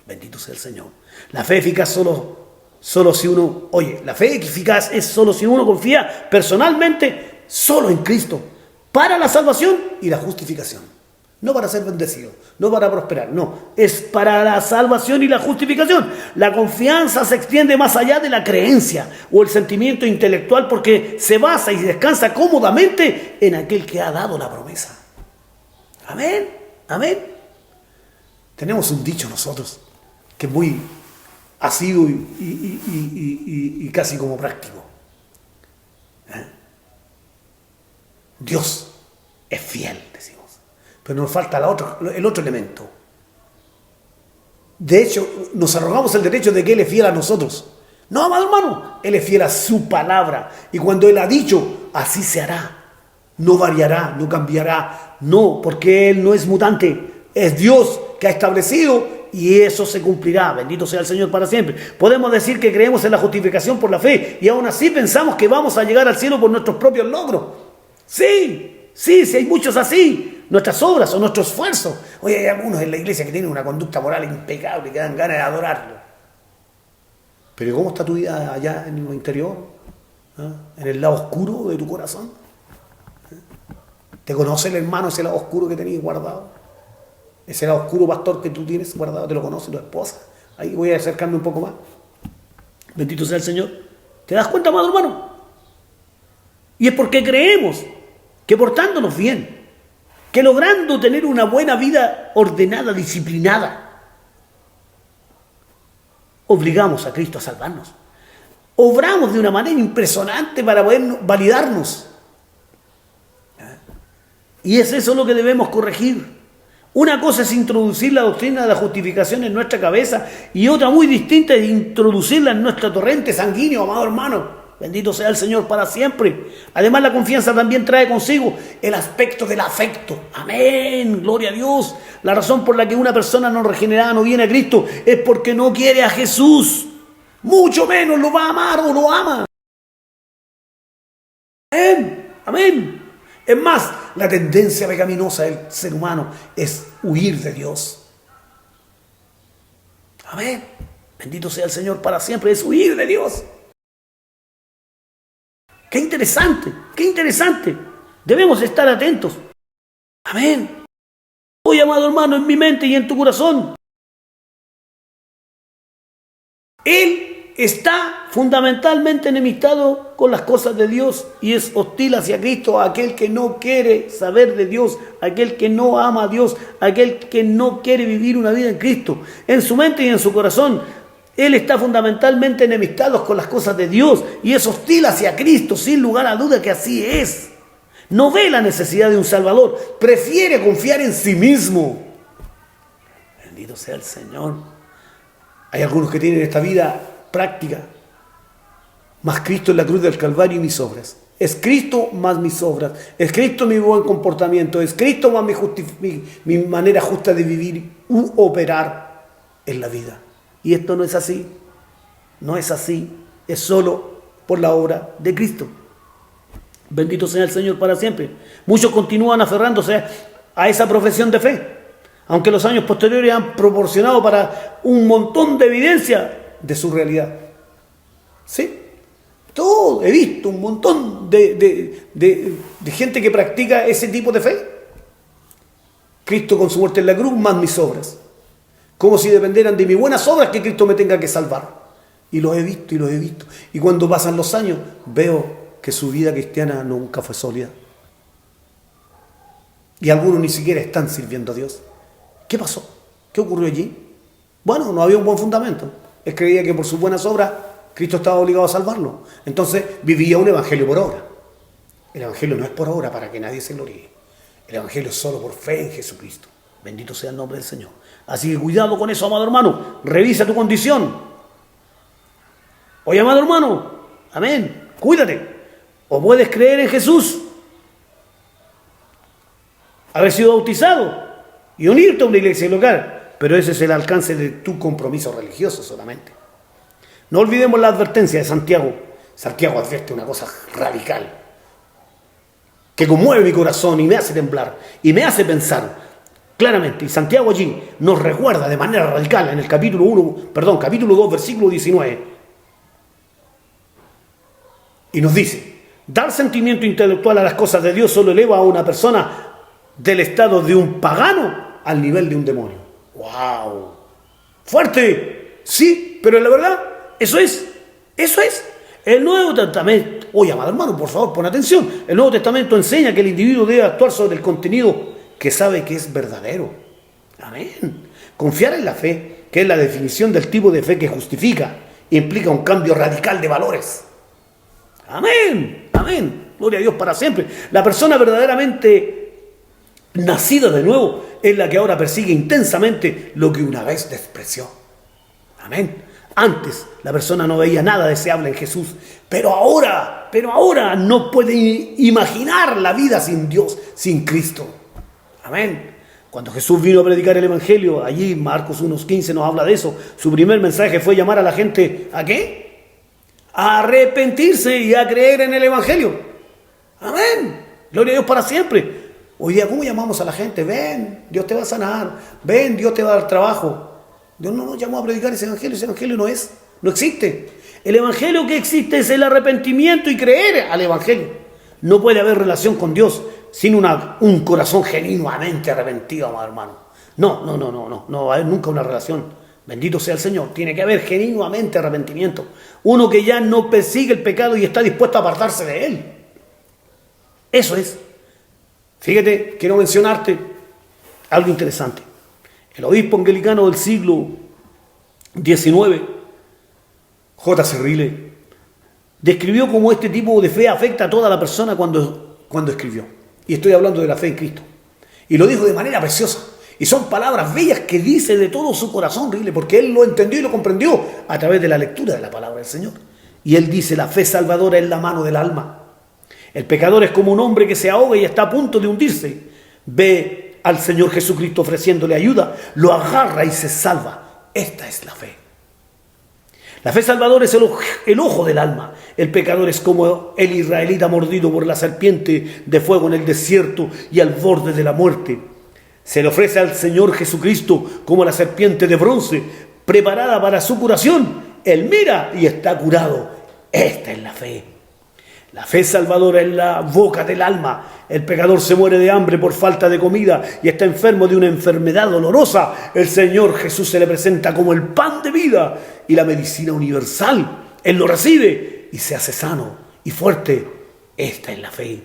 Speaker 1: Bendito sea el Señor. La fe eficaz solo si uno, la fe eficaz es solo si uno confía personalmente solo en Cristo para la salvación y la justificación. No para ser bendecido, no para prosperar, no, es para la salvación y la justificación. La confianza se extiende más allá de la creencia o el sentimiento intelectual porque se basa y descansa cómodamente en aquel que ha dado la promesa. Amén, amén. Tenemos un dicho nosotros que es muy asiduo y casi como práctico. Dios es fiel, decimos. Pero nos falta el otro elemento. De hecho, nos arrogamos el derecho de que Él es fiel a nosotros. No, amado hermano, Él es fiel a su palabra. Y cuando Él ha dicho, así se hará. No variará, no cambiará. No, porque Él no es mutante. Es Dios que ha establecido y eso se cumplirá. Bendito sea el Señor para siempre. Podemos decir que creemos en la justificación por la fe y aún así pensamos que vamos a llegar al cielo por nuestros propios logros. Sí, hay muchos así. Nuestras obras o nuestro esfuerzo. Oye, hay algunos en la iglesia que tienen una conducta moral impecable, que dan ganas de adorarlo. Pero ¿cómo está tu vida allá en lo interior? ¿En el lado oscuro de tu corazón? ¿Te conoce el hermano ese lado oscuro que tenías guardado? Ese lado oscuro, pastor, que tú tienes guardado, ¿te lo conoce tu esposa? Ahí voy a acercarme un poco más. Bendito sea el Señor. ¿Te das cuenta, amado hermano? Y es porque creemos que portándonos bien, que logrando tener una buena vida ordenada, disciplinada, obligamos a Cristo a salvarnos. Obramos de una manera impresionante para poder validarnos. Y es eso lo que debemos corregir. Una cosa es introducir la doctrina de la justificación en nuestra cabeza y otra muy distinta es introducirla en nuestro torrente sanguíneo, amado hermano. Bendito sea el Señor para siempre. Además, la confianza también trae consigo el aspecto del afecto. Amén, gloria a Dios. La razón por la que una persona no regenerada no viene a Cristo es porque no quiere a Jesús. Mucho menos lo va a amar o lo ama. Amén, amén. Es más, la tendencia pecaminosa del ser humano es huir de Dios. Amén. Bendito sea el Señor para siempre, es huir de Dios. Qué interesante, qué interesante. Debemos estar atentos. Amén. Hoy, amado hermano, en mi mente y en tu corazón, Él está fundamentalmente enemistado con las cosas de Dios y es hostil hacia Cristo, aquel que no quiere saber de Dios, aquel que no ama a Dios, aquel que no quiere vivir una vida en Cristo. En su mente y en su corazón, Él está fundamentalmente enemistado con las cosas de Dios y es hostil hacia Cristo, sin lugar a duda que así es. No ve la necesidad de un Salvador, prefiere confiar en sí mismo. Bendito sea el Señor. Hay algunos que tienen esta vida práctica, más Cristo en la cruz del Calvario y mis obras. Es Cristo más mis obras, es Cristo mi buen comportamiento, es Cristo más mi manera justa de vivir u operar en la vida. Y esto no es así, no es así, es solo por la obra de Cristo. Bendito sea el Señor para siempre. Muchos continúan aferrándose a esa profesión de fe, aunque los años posteriores han proporcionado para un montón de evidencia de su realidad. ¿Sí? Todo, he visto un montón de gente que practica ese tipo de fe. Cristo con su muerte en la cruz, más mis obras. Como si dependieran de mis buenas obras que Cristo me tenga que salvar. Y los he visto y los he visto. Y cuando pasan los años, veo que su vida cristiana nunca fue sólida. Y algunos ni siquiera están sirviendo a Dios. ¿Qué pasó? ¿Qué ocurrió allí? Bueno, no había un buen fundamento. Él creía que por sus buenas obras Cristo estaba obligado a salvarlo. Entonces vivía un evangelio por obra. El evangelio no es por obra para que nadie se gloríe. El evangelio es solo por fe en Jesucristo. Bendito sea el nombre del Señor. Así que cuidado con eso, amado hermano. Revisa tu condición. Oye, amado hermano, amén, cuídate. O puedes creer en Jesús, haber sido bautizado y unirte a una iglesia local, pero ese es el alcance de tu compromiso religioso solamente. No olvidemos la advertencia de Santiago. Santiago advierte una cosa radical que conmueve mi corazón y me hace temblar y me hace pensar claramente. Y Santiago allí nos recuerda de manera radical en el capítulo 2, versículo 19. Y nos dice: dar sentimiento intelectual a las cosas de Dios solo eleva a una persona del estado de un pagano al nivel de un demonio. ¡Wow! ¡Fuerte! Sí, pero la verdad, eso es. El Nuevo Testamento, oye, amado hermano, por favor, pon atención. El Nuevo Testamento enseña que el individuo debe actuar sobre el contenido que sabe que es verdadero. Amén. Confiar en la fe, que es la definición del tipo de fe que justifica, implica un cambio radical de valores. Amén, amén, gloria a Dios para siempre. La persona verdaderamente nacida de nuevo es la que ahora persigue intensamente lo que una vez despreció. Amén. Antes la persona no veía nada deseable en Jesús, pero ahora no puede imaginar la vida sin Dios, sin Cristo. Amén. Cuando Jesús vino a predicar el Evangelio, allí Marcos 1:15 nos habla de eso. Su primer mensaje fue llamar a la gente ¿a qué? A arrepentirse y a creer en el Evangelio. Amén. Gloria a Dios para siempre. Hoy día, ¿cómo llamamos a la gente? Ven, Dios te va a sanar. Ven, Dios te va a dar trabajo. Dios no nos llamó a predicar ese Evangelio no existe. El Evangelio que existe es el arrepentimiento y creer al Evangelio. No puede haber relación con Dios sin un corazón genuinamente arrepentido, amado hermano. No va a haber nunca una relación Bendito sea el Señor. Tiene que haber genuinamente arrepentimiento. Uno que ya no persigue el pecado y está dispuesto a apartarse de él. Eso es. Fíjate, quiero mencionarte algo interesante. El obispo anglicano del siglo XIX, J.C. Ryle, describió cómo este tipo de fe afecta a toda la persona cuando escribió. Y estoy hablando de la fe en Cristo. Y lo dijo de manera preciosa. Y son palabras bellas que dice de todo su corazón, Ryle, porque él lo entendió y lo comprendió a través de la lectura de la palabra del Señor. Y él dice, la fe salvadora es la mano del alma. El pecador es como un hombre que se ahoga y está a punto de hundirse. Ve al Señor Jesucristo ofreciéndole ayuda, lo agarra y se salva. Esta es la fe. La fe salvadora es el ojo del alma. El pecador es como el israelita mordido por la serpiente de fuego en el desierto y al borde de la muerte. Se le ofrece al Señor Jesucristo como la serpiente de bronce, preparada para su curación. Él mira y está curado. Esta es la fe. La fe salvadora es la boca del alma. El pecador se muere de hambre por falta de comida y está enfermo de una enfermedad dolorosa. El Señor Jesús se le presenta como el pan de vida y la medicina universal. Él lo recibe y se hace sano y fuerte. Esta es la fe.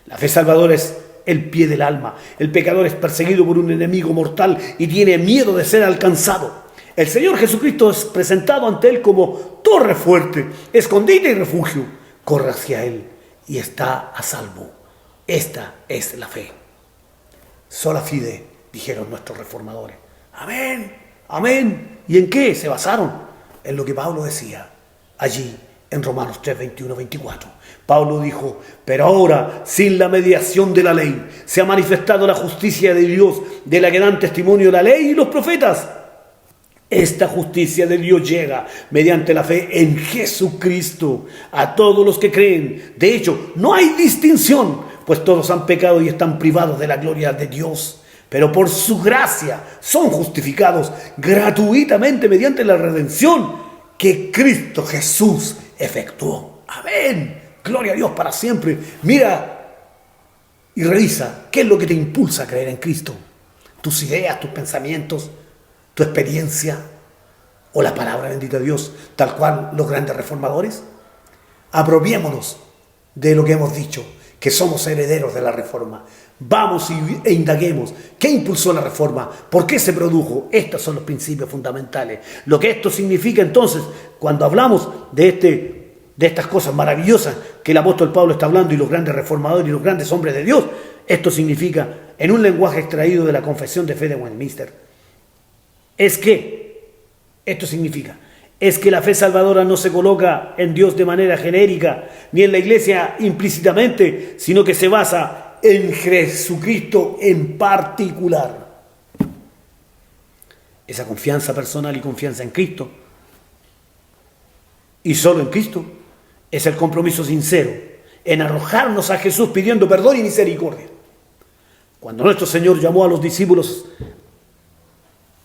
Speaker 1: La fe salvadora es el pie del alma. El pecador es perseguido por un enemigo mortal y tiene miedo de ser alcanzado. El Señor Jesucristo es presentado ante él como torre fuerte, escondite y refugio. Corre hacia él y está a salvo. Esta es la fe. Sola fide, dijeron nuestros reformadores. Amén, amén. ¿Y en qué se basaron? En lo que Pablo decía allí en Romanos 3, 21, 24. Pablo dijo, pero ahora, sin la mediación de la ley, se ha manifestado la justicia de Dios, de la que dan testimonio la ley y los profetas. Esta justicia de Dios llega mediante la fe en Jesucristo a todos los que creen. De hecho, no hay distinción, pues todos han pecado y están privados de la gloria de Dios. Pero por su gracia son justificados gratuitamente mediante la redención que Cristo Jesús efectuó. Amén. Gloria a Dios para siempre. Mira y revisa qué es lo que te impulsa a creer en Cristo. Tus ideas, tus pensamientos, tu experiencia o la palabra bendita de Dios, tal cual los grandes reformadores. Apropiémonos de lo que hemos dicho, que somos herederos de la reforma. Vamos e indaguemos qué impulsó la reforma, por qué se produjo. Estos son los principios fundamentales. Lo que esto significa entonces, cuando hablamos de estas cosas maravillosas que el apóstol Pablo está hablando y los grandes reformadores y los grandes hombres de Dios, esto significa, en un lenguaje extraído de la Confesión de Fe de Westminster, esto significa que la fe salvadora no se coloca en Dios de manera genérica, ni en la iglesia implícitamente, sino que se basa en Jesucristo en particular. Esa confianza personal y confianza en Cristo, y solo en Cristo, es el compromiso sincero en arrojarnos a Jesús pidiendo perdón y misericordia. Cuando nuestro Señor llamó a los discípulos,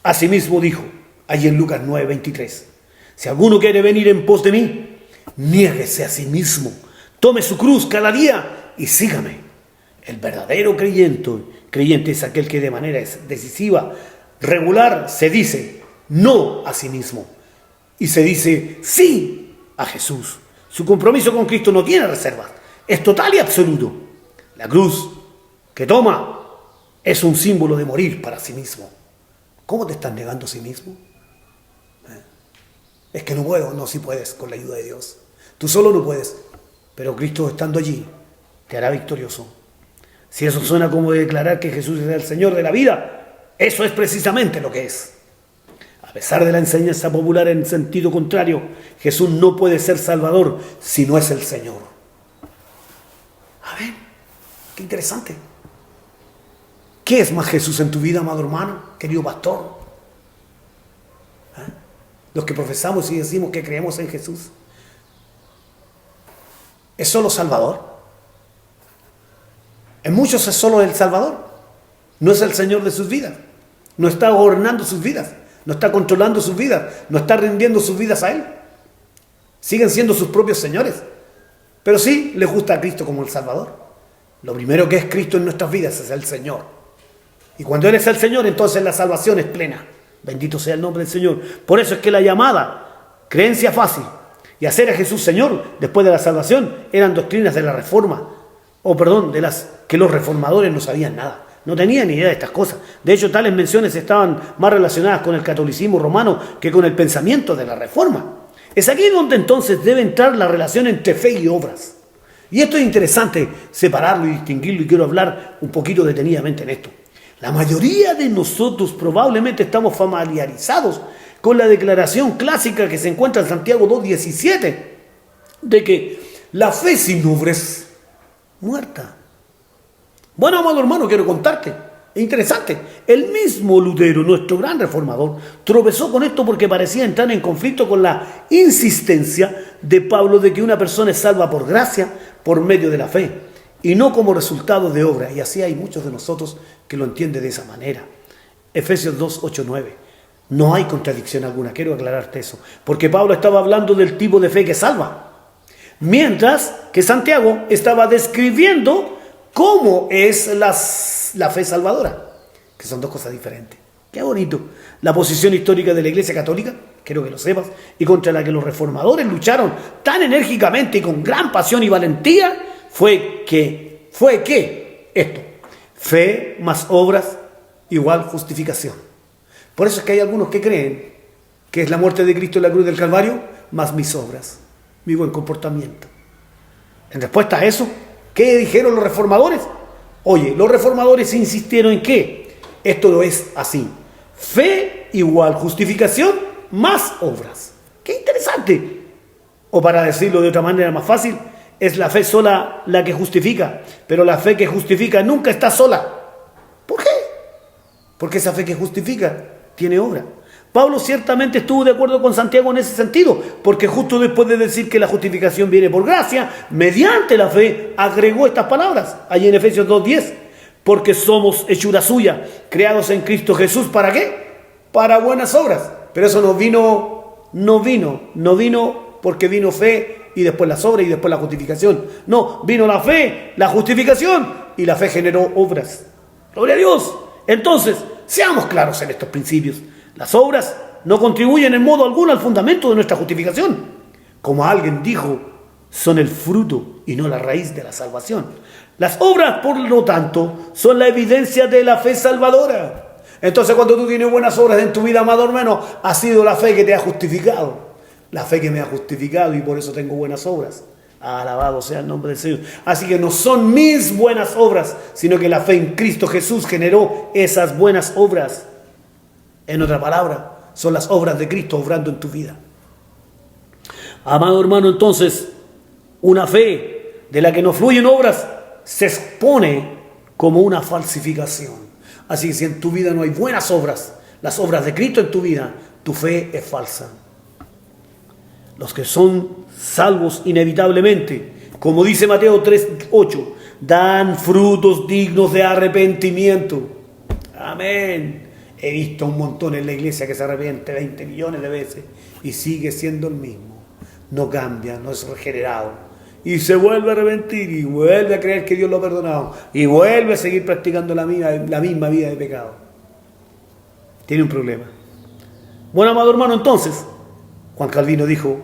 Speaker 1: asimismo dijo, allí en Lucas 9, 23, si alguno quiere venir en pos de mí, niéguese a sí mismo, tome su cruz cada día y sígame. El verdadero creyente es aquel que de manera decisiva, regular, se dice no a sí mismo y se dice sí a Jesús. Su compromiso con Cristo no tiene reservas, es total y absoluto. La cruz que toma es un símbolo de morir para sí mismo. ¿Cómo te estás negando a sí mismo? Es que no puedo. No, sí puedes, con la ayuda de Dios. Tú solo no puedes, pero Cristo estando allí te hará victorioso. Si eso suena como declarar que Jesús es el Señor de la vida, eso es precisamente lo que es. A pesar de la enseñanza popular en sentido contrario, Jesús no puede ser Salvador si no es el Señor. Amén. Qué interesante. ¿Qué es más Jesús en tu vida, amado hermano, querido pastor? Los que profesamos y decimos que creemos en Jesús. ¿Es solo Salvador? En muchos es solo el Salvador. No es el Señor de sus vidas. No está gobernando sus vidas. No está controlando sus vidas. No está rindiendo sus vidas a Él. Siguen siendo sus propios señores. Pero sí les gusta a Cristo como el Salvador. Lo primero que es Cristo en nuestras vidas es el Señor. Y cuando Él es el Señor, entonces la salvación es plena, Bendito sea el nombre del Señor. Por eso es que la llamada creencia fácil y hacer a Jesús Señor después de la salvación eran doctrinas de la reforma, de las que los reformadores no sabían nada. No tenían ni idea de estas cosas. De hecho, tales menciones estaban más relacionadas con el catolicismo romano que con el pensamiento de la reforma. Es aquí donde entonces debe entrar la relación entre fe y obras. Y esto es interesante separarlo y distinguirlo, y quiero hablar un poquito detenidamente en esto. La mayoría de nosotros probablemente estamos familiarizados con la declaración clásica que se encuentra en Santiago 2:17, de que la fe sin obras es muerta. Bueno, amado hermano, quiero contarte, es interesante, el mismo Lutero, nuestro gran reformador, tropezó con esto porque parecía entrar en conflicto con la insistencia de Pablo de que una persona es salva por gracia, por medio de la fe, y no como resultado de obra. Y así hay muchos de nosotros que lo entienden de esa manera. Efesios 2, 8, 9. No hay contradicción alguna, quiero aclararte eso, porque Pablo estaba hablando del tipo de fe que salva, mientras que Santiago estaba describiendo cómo es la fe salvadora, que son dos cosas diferentes. Qué bonito. La posición histórica de la Iglesia Católica, quiero que lo sepas, y contra la que los reformadores lucharon tan enérgicamente y con gran pasión y valentía, fue que esto, fe más obras igual justificación. Por eso es que hay algunos que creen que es la muerte de Cristo en la cruz del Calvario más mis obras, mi buen comportamiento. En respuesta a eso, ¿qué dijeron los reformadores? Oye, los reformadores insistieron en que esto no es así. Fe igual justificación más obras. ¡Qué interesante! O para decirlo de otra manera más fácil, es la fe sola la que justifica, pero la fe que justifica nunca está sola. ¿Por qué? Porque esa fe que justifica tiene obra. Pablo ciertamente estuvo de acuerdo con Santiago en ese sentido, porque justo después de decir que la justificación viene por gracia, mediante la fe, agregó estas palabras, allí en Efesios 2:10, porque somos hechura suya, creados en Cristo Jesús, ¿para qué? Para buenas obras. Pero eso no vino porque vino fe y después las obras y después la justificación. No, vino la fe, la justificación y la fe generó obras. ¡Gloria a Dios! Entonces, seamos claros en estos principios. Las obras no contribuyen en modo alguno al fundamento de nuestra justificación. Como alguien dijo, son el fruto y no la raíz de la salvación. Las obras, por lo tanto, son la evidencia de la fe salvadora. Entonces, cuando tú tienes buenas obras en tu vida, amado hermano, ha sido la fe que te ha justificado. La fe que me ha justificado y por eso tengo buenas obras. Alabado sea el nombre del Señor. Así que no son mis buenas obras, sino que la fe en Cristo Jesús generó esas buenas obras. En otra palabra, son las obras de Cristo obrando en tu vida. Amado hermano, entonces, una fe de la que no fluyen obras se expone como una falsificación. Así que si en tu vida no hay buenas obras, las obras de Cristo en tu vida, tu fe es falsa. Los que son salvos inevitablemente, como dice Mateo 3:8, dan frutos dignos de arrepentimiento. Amén. He visto un montón en la iglesia que se arrepiente 20 millones de veces y sigue siendo el mismo. No cambia, no es regenerado. Y se vuelve a arrepentir y vuelve a creer que Dios lo ha perdonado. Y vuelve a seguir practicando la misma vida de pecado. Tiene un problema. Bueno, amado hermano, entonces, Juan Calvino dijo,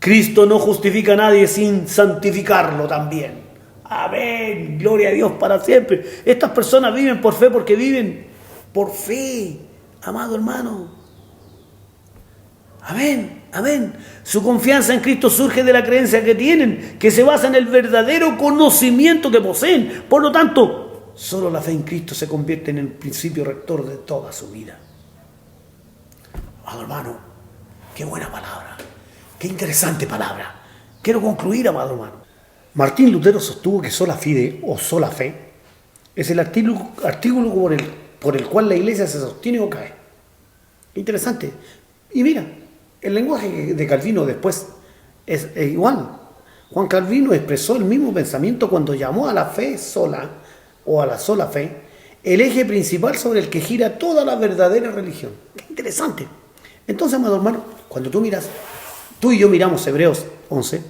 Speaker 1: Cristo no justifica a nadie sin santificarlo también. Amén. Gloria a Dios para siempre. Estas personas viven por fe porque viven por fe, amado hermano. Amén, amén. Su confianza en Cristo surge de la creencia que tienen, que se basa en el verdadero conocimiento que poseen. Por lo tanto, solo la fe en Cristo se convierte en el principio rector de toda su vida. Amado hermano, qué buena palabra, qué interesante palabra. Quiero concluir, amado hermano. Martín Lutero sostuvo que sola fide o sola fe es el artículo por el cual la iglesia se sostiene o cae. Interesante. Y mira, el lenguaje de Calvino después es igual. Juan Calvino expresó el mismo pensamiento cuando llamó a la fe sola o a la sola fe el eje principal sobre el que gira toda la verdadera religión. Qué interesante. Entonces, amado hermano, cuando tú y yo miramos Hebreos 11,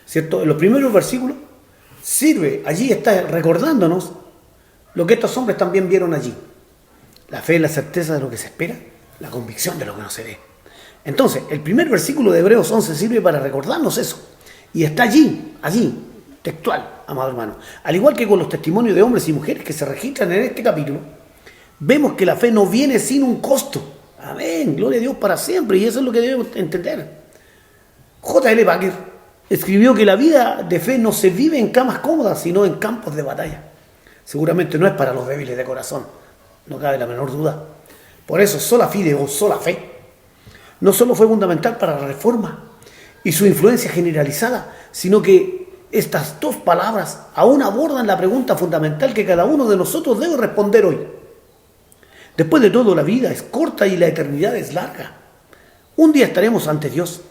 Speaker 1: ¿cierto? En los primeros versículos allí está recordándonos lo que estos hombres también vieron allí. La fe es la certeza de lo que se espera, la convicción de lo que no se ve. Entonces, el primer versículo de Hebreos 11 sirve para recordarnos eso. Y está allí, textual, amado hermano. Al igual que con los testimonios de hombres y mujeres que se registran en este capítulo, vemos que la fe no viene sin un costo. Amén, gloria a Dios para siempre. Y eso es lo que debemos entender. J.L. Baker escribió que la vida de fe no se vive en camas cómodas, sino en campos de batalla. Seguramente no es para los débiles de corazón, no cabe la menor duda. Por eso, sola fide o sola fe no solo fue fundamental para la Reforma y su influencia generalizada, sino que estas dos palabras aún abordan la pregunta fundamental que cada uno de nosotros debe responder hoy. Después de todo, la vida es corta y la eternidad es larga. Un día estaremos ante Dios.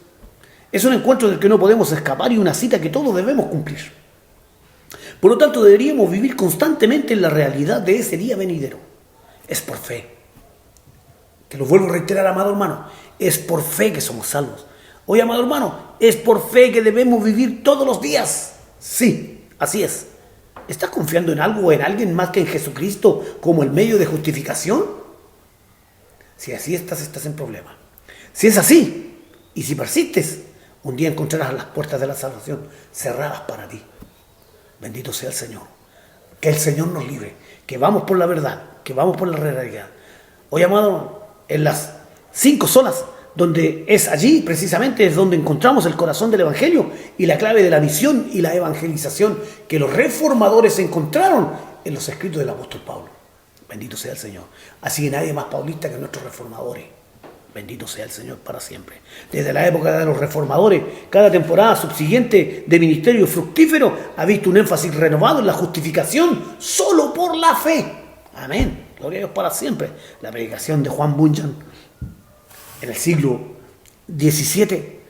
Speaker 1: Es un encuentro del que no podemos escapar y una cita que todos debemos cumplir. Por lo tanto, deberíamos vivir constantemente en la realidad de ese día venidero. Es por fe. Te lo vuelvo a reiterar, amado hermano. Es por fe que somos salvos. Oye, amado hermano, es por fe que debemos vivir todos los días. Sí, así es. ¿Estás confiando en algo o en alguien más que en Jesucristo como el medio de justificación? Si así estás en problema. Si es así, y si persistes, un día encontrarás las puertas de la salvación cerradas para ti. Bendito sea el Señor. Que el Señor nos libre. Que vamos por la verdad. Que vamos por la realidad. Oye, amado, en las 5 solas, donde es allí precisamente es donde encontramos el corazón del Evangelio y la clave de la misión y la evangelización que los reformadores encontraron en los escritos del apóstol Pablo. Bendito sea el Señor. Así que nadie más paulista que nuestros reformadores. Bendito sea el Señor para siempre. Desde la época de los reformadores, cada temporada subsiguiente de ministerio fructífero ha visto un énfasis renovado en la justificación solo por la fe. Amén. Gloria a Dios para siempre. La predicación de Juan Bunyan en el siglo XVII,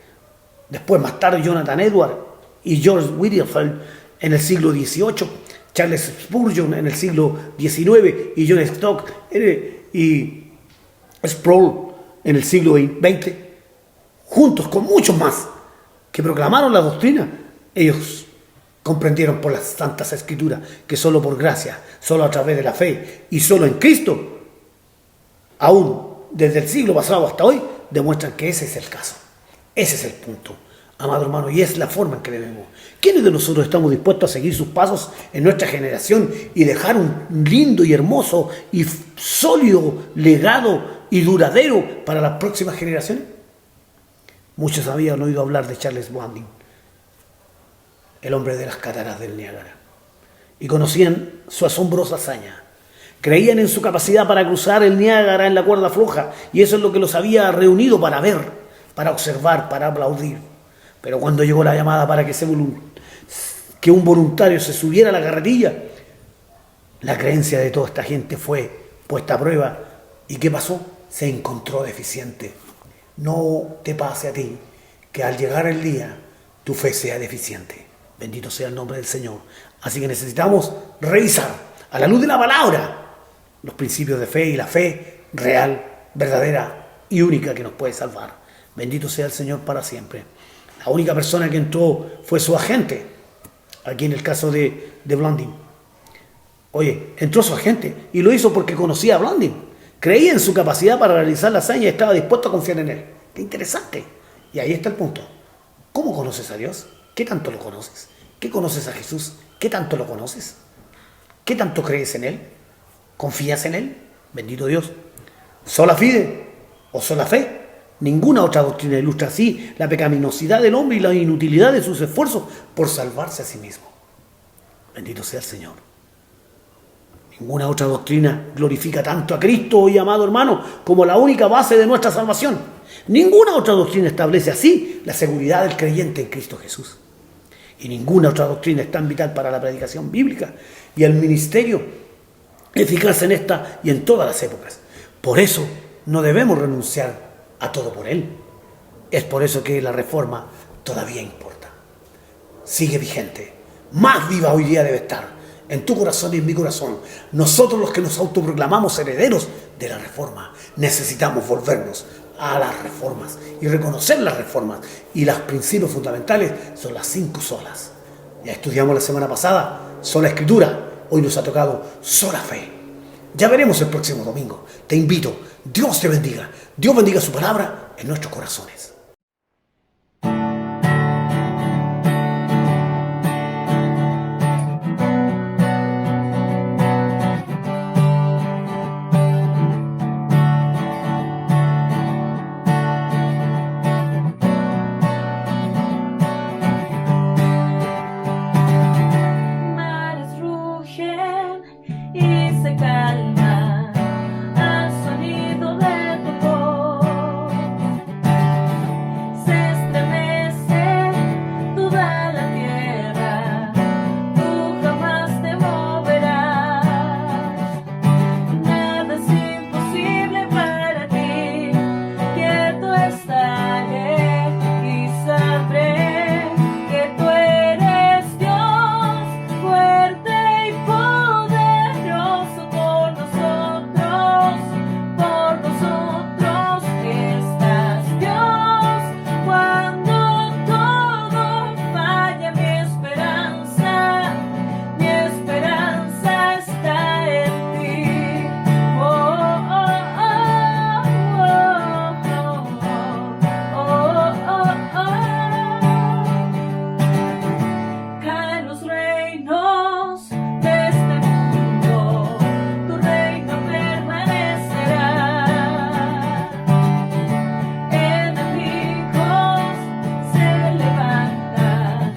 Speaker 1: después más tarde Jonathan Edwards y George Whitefield en el siglo XVIII, Charles Spurgeon en el siglo XIX y John Stott y Sproul en el siglo XX, juntos con muchos más que proclamaron la doctrina. Ellos comprendieron por las santas escrituras que solo por gracia, solo a través de la fe y solo en Cristo, aún desde el siglo pasado hasta hoy, demuestran que ese es el caso. Ese es el punto, amado hermano, y es la forma en que debemos. ¿Quiénes de nosotros estamos dispuestos a seguir sus pasos en nuestra generación y dejar un lindo y hermoso y sólido legado y duradero para las próximas generaciones? Muchos habían oído hablar de Charles Blanding, el hombre de las cataratas del Niágara, y conocían su asombrosa hazaña. Creían en su capacidad para cruzar el Niágara en la cuerda floja, y eso es lo que los había reunido para ver, para observar, para aplaudir. Pero cuando llegó la llamada para que un voluntario se subiera a la carretilla, la creencia de toda esta gente fue puesta a prueba. ¿Y qué pasó? Se encontró deficiente. No te pase a ti que al llegar el día tu fe sea deficiente. Bendito sea el nombre del Señor. Así que necesitamos revisar a la luz de la palabra los principios de fe y la fe real, verdadera y única que nos puede salvar. Bendito sea el Señor para siempre. La única persona que entró fue su agente, aquí en el caso de Blanding. Oye, entró su agente y lo hizo porque conocía a Blanding. Creía en su capacidad para realizar la hazaña y estaba dispuesto a confiar en él. Qué interesante. Y ahí está el punto. ¿Cómo conoces a Dios? ¿Qué tanto lo conoces? ¿Qué conoces a Jesús? ¿Qué tanto lo conoces? ¿Qué tanto crees en Él? ¿Confías en Él? Bendito Dios. ¿Sola fide o sola fe? Ninguna otra doctrina ilustra así la pecaminosidad del hombre y la inutilidad de sus esfuerzos por salvarse a sí mismo. Bendito sea el Señor. Ninguna otra doctrina glorifica tanto a Cristo, hoy amado hermano, como la única base de nuestra salvación. Ninguna otra doctrina establece así la seguridad del creyente en Cristo Jesús. Y ninguna otra doctrina es tan vital para la predicación bíblica y el ministerio eficaz en esta y en todas las épocas. Por eso no debemos renunciar a todo por Él. Es por eso que la reforma todavía importa. Sigue vigente. Más viva hoy día debe estar en tu corazón y en mi corazón. Nosotros, los que nos autoproclamamos herederos de la reforma, necesitamos volvernos a las reformas y reconocer las reformas. Y los principios fundamentales son las 5 solas. Ya estudiamos la semana pasada sola escritura. Hoy nos ha tocado sola fe. Ya veremos el próximo domingo. Te invito. Dios te bendiga. Dios bendiga su palabra en nuestros corazones.
Speaker 2: Mares rugen y se calman al sonido de tu voz. Se estremece toda la tierra, tú jamás te moverás. Nada es imposible para ti, quieto estaré y sabré que tú eres Dios, fuerte y poderoso por nosotros estás Dios. Cuando todo falla, mi esperanza está en ti. Oh, oh, Caen los reinos de este mundo, tu reino permanecerá. Enemigos se levantan,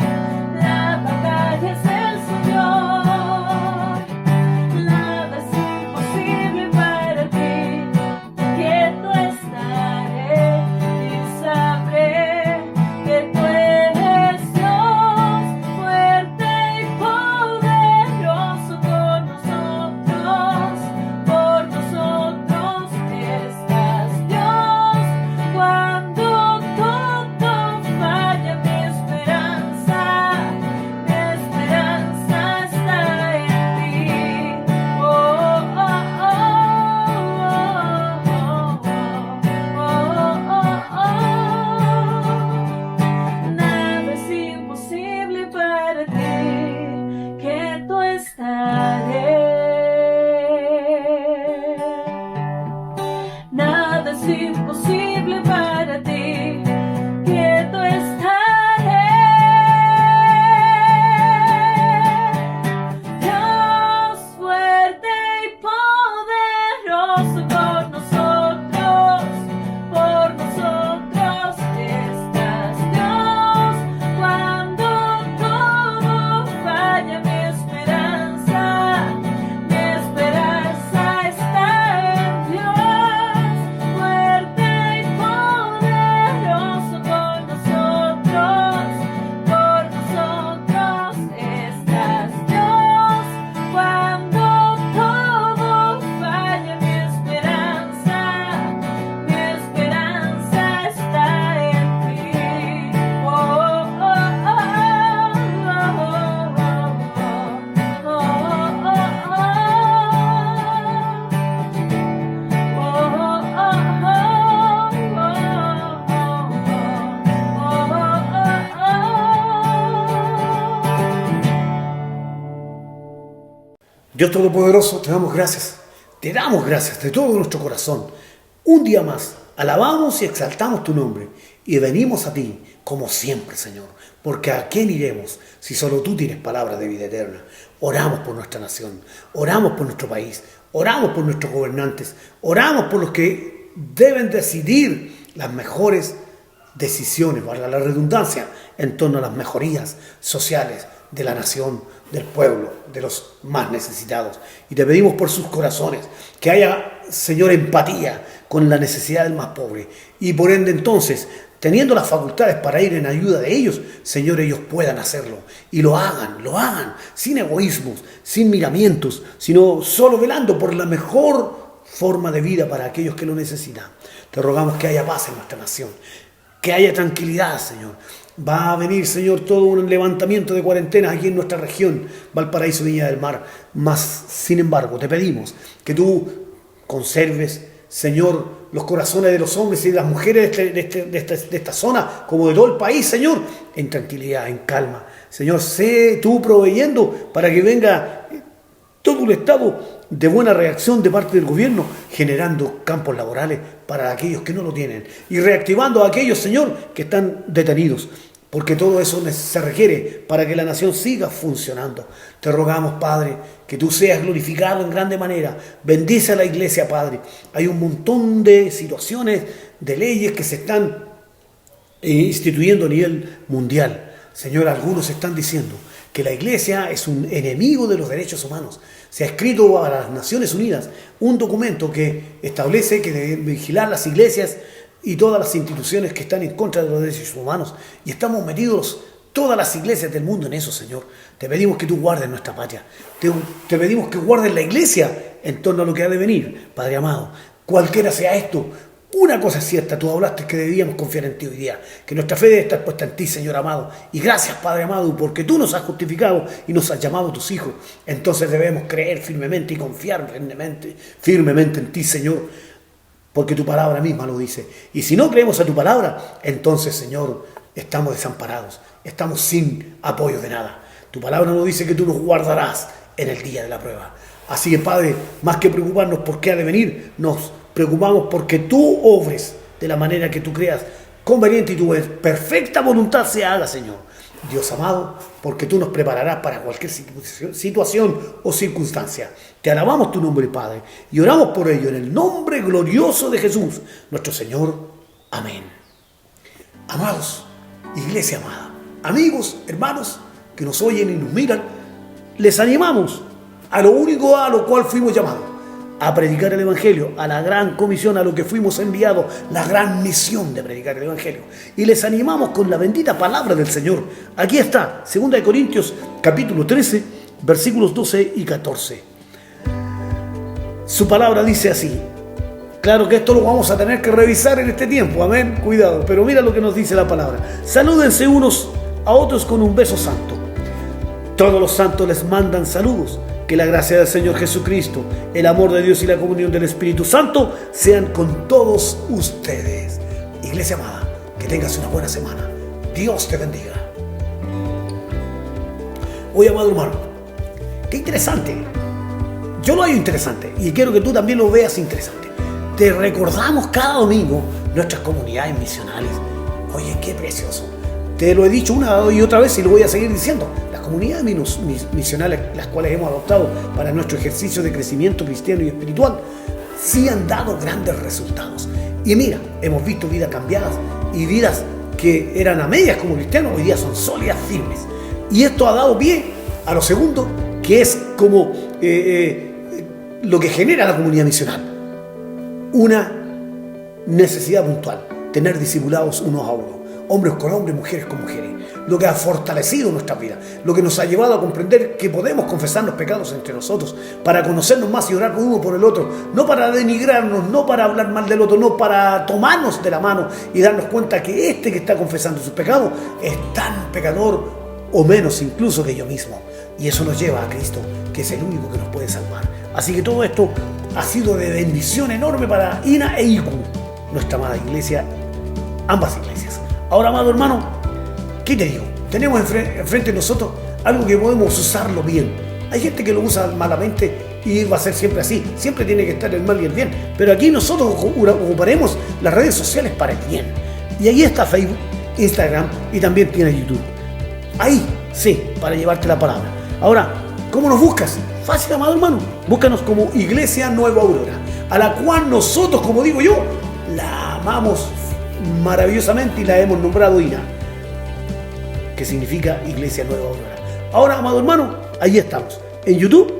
Speaker 2: la batalla es del Señor. Nada es imposible para ti, quieto estaré y sabré que tú eres Dios, fuerte y poderoso por nosotros estás Dios. Cuando todo falla, mi esperanza está en ti. Oh, Nada es imposible para ti, que tú estaré. Nada es imposible para ti, que tú estaré. Dios fuerte y poderoso por nosotros estás Dios. Cuando todo falla, mi esperanza está en Dios, fuerte y poderoso por nosotros estás Dios. Cuando todo falla, mi esperanza está en ti.
Speaker 1: Dios Todopoderoso, te damos gracias. Te damos gracias de todo nuestro corazón. Un día más, alabamos y exaltamos tu nombre. Y venimos a ti, como siempre, Señor. Porque ¿a quién iremos si solo tú tienes palabra de vida eterna? Oramos por nuestra nación. Oramos por nuestro país. Oramos por nuestros gobernantes. Oramos por los que deben decidir las mejores decisiones, valga la redundancia, en torno a las mejorías sociales de la nación, del pueblo, de los más necesitados. Y te pedimos por sus corazones que haya, Señor, empatía con la necesidad del más pobre. Y por ende, entonces, teniendo las facultades para ir en ayuda de ellos, Señor, ellos puedan hacerlo. Y lo hagan, sin egoísmos, sin miramientos, sino solo velando por la mejor forma de vida para aquellos que lo necesitan. Te rogamos que haya paz en nuestra nación, que haya tranquilidad, Señor. Va a venir, Señor, todo un levantamiento de cuarentenas aquí en nuestra región, Valparaíso, Viña del Mar. Mas, sin embargo, te pedimos que tú conserves, Señor, los corazones de los hombres y de las mujeres de esta zona, como de todo el país, Señor, en tranquilidad, en calma. Señor, sé tú proveyendo para que venga todo el Estado de buena reacción de parte del gobierno, generando campos laborales para aquellos que no lo tienen y reactivando a aquellos, Señor, que están detenidos. Porque todo eso se requiere para que la nación siga funcionando. Te rogamos, Padre, que tú seas glorificado en grande manera. Bendice a la iglesia, Padre. Hay un montón de situaciones, de leyes que se están instituyendo a nivel mundial. Señor, algunos están diciendo que la iglesia es un enemigo de los derechos humanos. Se ha escrito a las Naciones Unidas un documento que establece que deben vigilar las iglesias y todas las instituciones que están en contra de los derechos humanos. Y estamos metidos todas las iglesias del mundo en eso, Señor. Te pedimos que tú guardes nuestra patria. Te pedimos que guardes la iglesia en torno a lo que ha de venir, Padre amado. Cualquiera sea esto, una cosa es cierta, tú hablaste que debíamos confiar en ti hoy día, que nuestra fe debe estar puesta en ti, Señor amado. Y gracias, Padre amado, porque tú nos has justificado y nos has llamado tus hijos. Entonces debemos creer firmemente y confiar firmemente en ti, Señor, porque tu palabra misma lo dice. Y si no creemos a tu palabra, entonces, Señor, estamos desamparados, estamos sin apoyo de nada. Tu palabra nos dice que tú nos guardarás en el día de la prueba. Así que, Padre, más que preocuparnos por qué ha de venir, nos preocupamos porque tú obres de la manera que tú creas conveniente y tu perfecta voluntad se haga, Señor. Dios amado, porque tú nos prepararás para cualquier situación o circunstancia. Te alabamos tu nombre, Padre, y oramos por ello en el nombre glorioso de Jesús, nuestro Señor. Amén. Amados, iglesia amada, amigos, hermanos que nos oyen y nos miran, les animamos a lo único a lo cual fuimos llamados, a predicar el Evangelio, a la gran comisión, a lo que fuimos enviados, la gran misión de predicar el Evangelio. Y les animamos con la bendita palabra del Señor. Aquí está, 2 Corintios capítulo 13, versículos 12 y 14. Su palabra dice así. Claro que esto lo vamos a tener que revisar en este tiempo, amén, cuidado, pero mira lo que nos dice la palabra. Salúdense unos a otros con un beso santo. Todos los santos les mandan saludos. Que la gracia del Señor Jesucristo, el amor de Dios y la comunión del Espíritu Santo sean con todos ustedes. Iglesia amada, que tengas una buena semana. Dios te bendiga. Oye, amado hermano, qué interesante. Yo lo hallo interesante y quiero que tú también lo veas interesante. Te recordamos cada domingo nuestras comunidades misionales. Oye, qué precioso. Te lo he dicho una y otra vez y lo voy a seguir diciendo. Las comunidades misionales, las cuales hemos adoptado para nuestro ejercicio de crecimiento cristiano y espiritual, sí han dado grandes resultados. Y mira, hemos visto vidas cambiadas y vidas que eran a medias como cristianos, hoy día son sólidas, firmes. Y esto ha dado pie a lo segundo, que es como lo que genera la comunidad misional. Una necesidad puntual, tener discipulados unos a unos. Hombres con hombres, mujeres con mujeres, lo que ha fortalecido nuestra vida, lo que nos ha llevado a comprender que podemos confesar los pecados entre nosotros, para conocernos más y orar uno por el otro, no para denigrarnos, no para hablar mal del otro, no para tomarnos de la mano y darnos cuenta que este que está confesando sus pecados es tan pecador o menos incluso que yo mismo. Y eso nos lleva a Cristo, que es el único que nos puede salvar. Así que todo esto ha sido de bendición enorme para INA e ICU, nuestra amada iglesia, ambas iglesias. Ahora, amado hermano, ¿qué te digo? Tenemos enfrente de nosotros algo que podemos usarlo bien. Hay gente que lo usa malamente y va a ser siempre así. Siempre tiene que estar el mal y el bien. Pero aquí nosotros ocuparemos las redes sociales para el bien. Y ahí está Facebook, Instagram y también tiene YouTube. Ahí, sí, para llevarte la palabra. Ahora, ¿cómo nos buscas? Fácil, amado hermano. Búscanos como Iglesia Nueva Aurora, a la cual nosotros, como digo yo, la amamos maravillosamente y la hemos nombrado INA, que significa Iglesia Nueva Aurora. Ahora, amado hermano, ahí estamos, en YouTube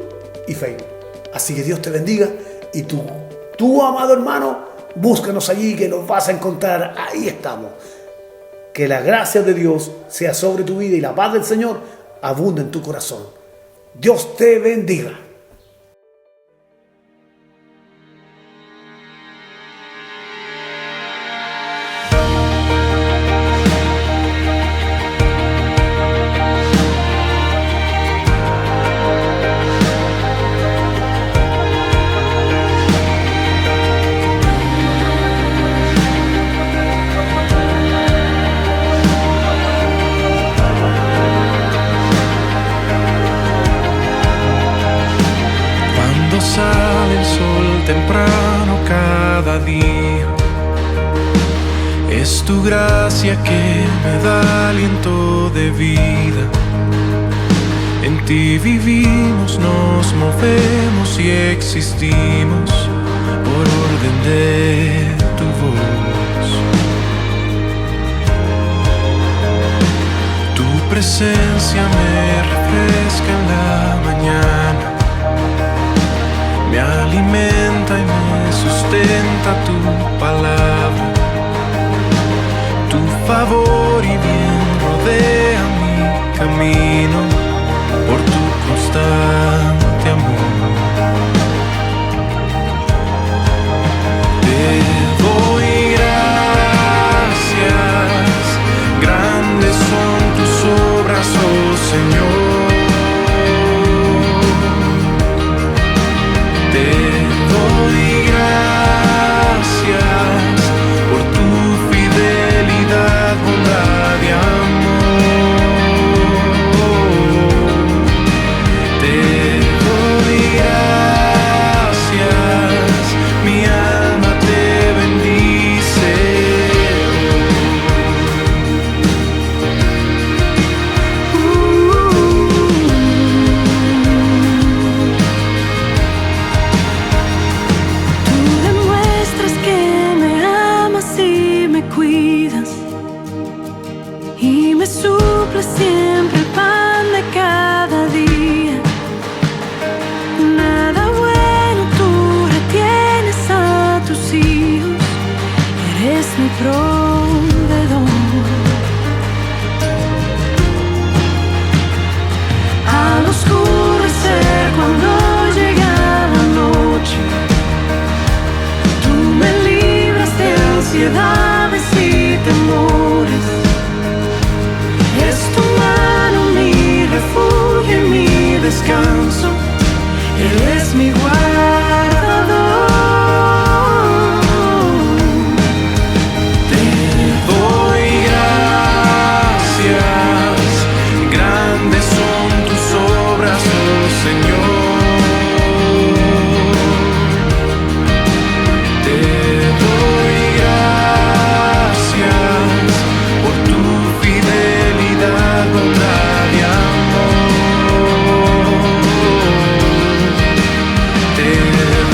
Speaker 1: y Facebook. Así que Dios te bendiga y tú, amado hermano, búscanos allí que nos vas a encontrar. Ahí estamos. Que la gracia de Dios sea sobre tu vida y la paz del Señor abunde en tu corazón. Dios te bendiga.
Speaker 4: Es tu gracia que me da aliento de vida. En ti vivimos, nos movemos y existimos por orden de tu voz. Tu presencia me refresca en la mañana, me alimenta y me sustenta tu palabra. Tu favor y bien rodea mi camino por tu constante amor. Te doy gracias, grandes son tus obras, oh Señor. Te doy gracias por tu fidelidad, bondad y amor. Te doy gracias, mi alma te bendice.
Speaker 2: Tú demuestras que me amas y me cuidas, y me suples siempre el pan de cada día. Nada bueno tú retienes a tus hijos, eres mi proveedor. Al oscurecer cuando llega la noche, tú me libras de ansiedades y temores. Es tu mano mi refugio y mi descanso, eres mi guardador.
Speaker 4: Te doy gracias, grandes son tus obras, oh Señor. Te doy gracias por tu fidelidad, bondad y amor. Te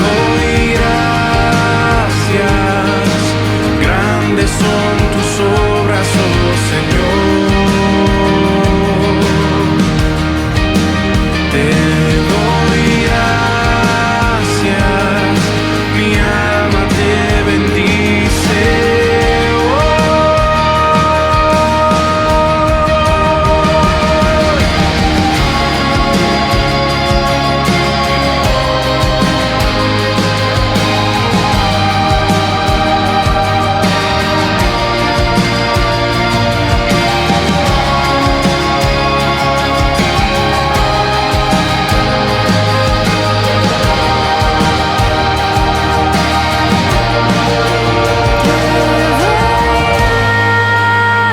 Speaker 4: doy gracias, grandes son tus obras, oh Señor. Te doy gracias, mi alma te bendice.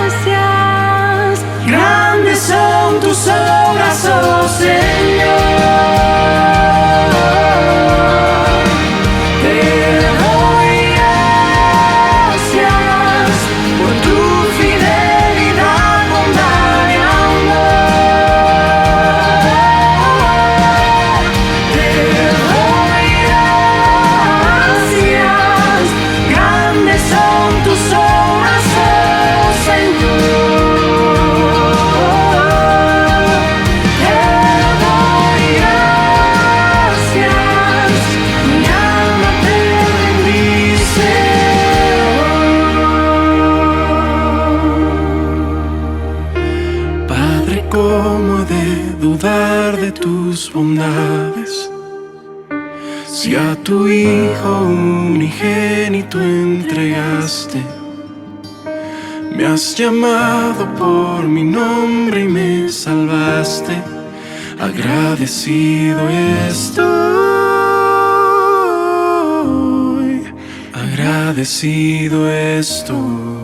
Speaker 2: Gracias, grandes son tus obras, oh Señor. Te doy gracias por tu fidelidad, bondad y amor. Te doy gracias, grandes son tus obras, oh Señor. Te doy gracias, mi alma te bendice.
Speaker 4: Padre, ¿cómo he de dudar de tus bondades? Si a tu Hijo unigénito entregaste, me has llamado por mi nombre y me salvaste. Agradecido estoy, agradecido estoy.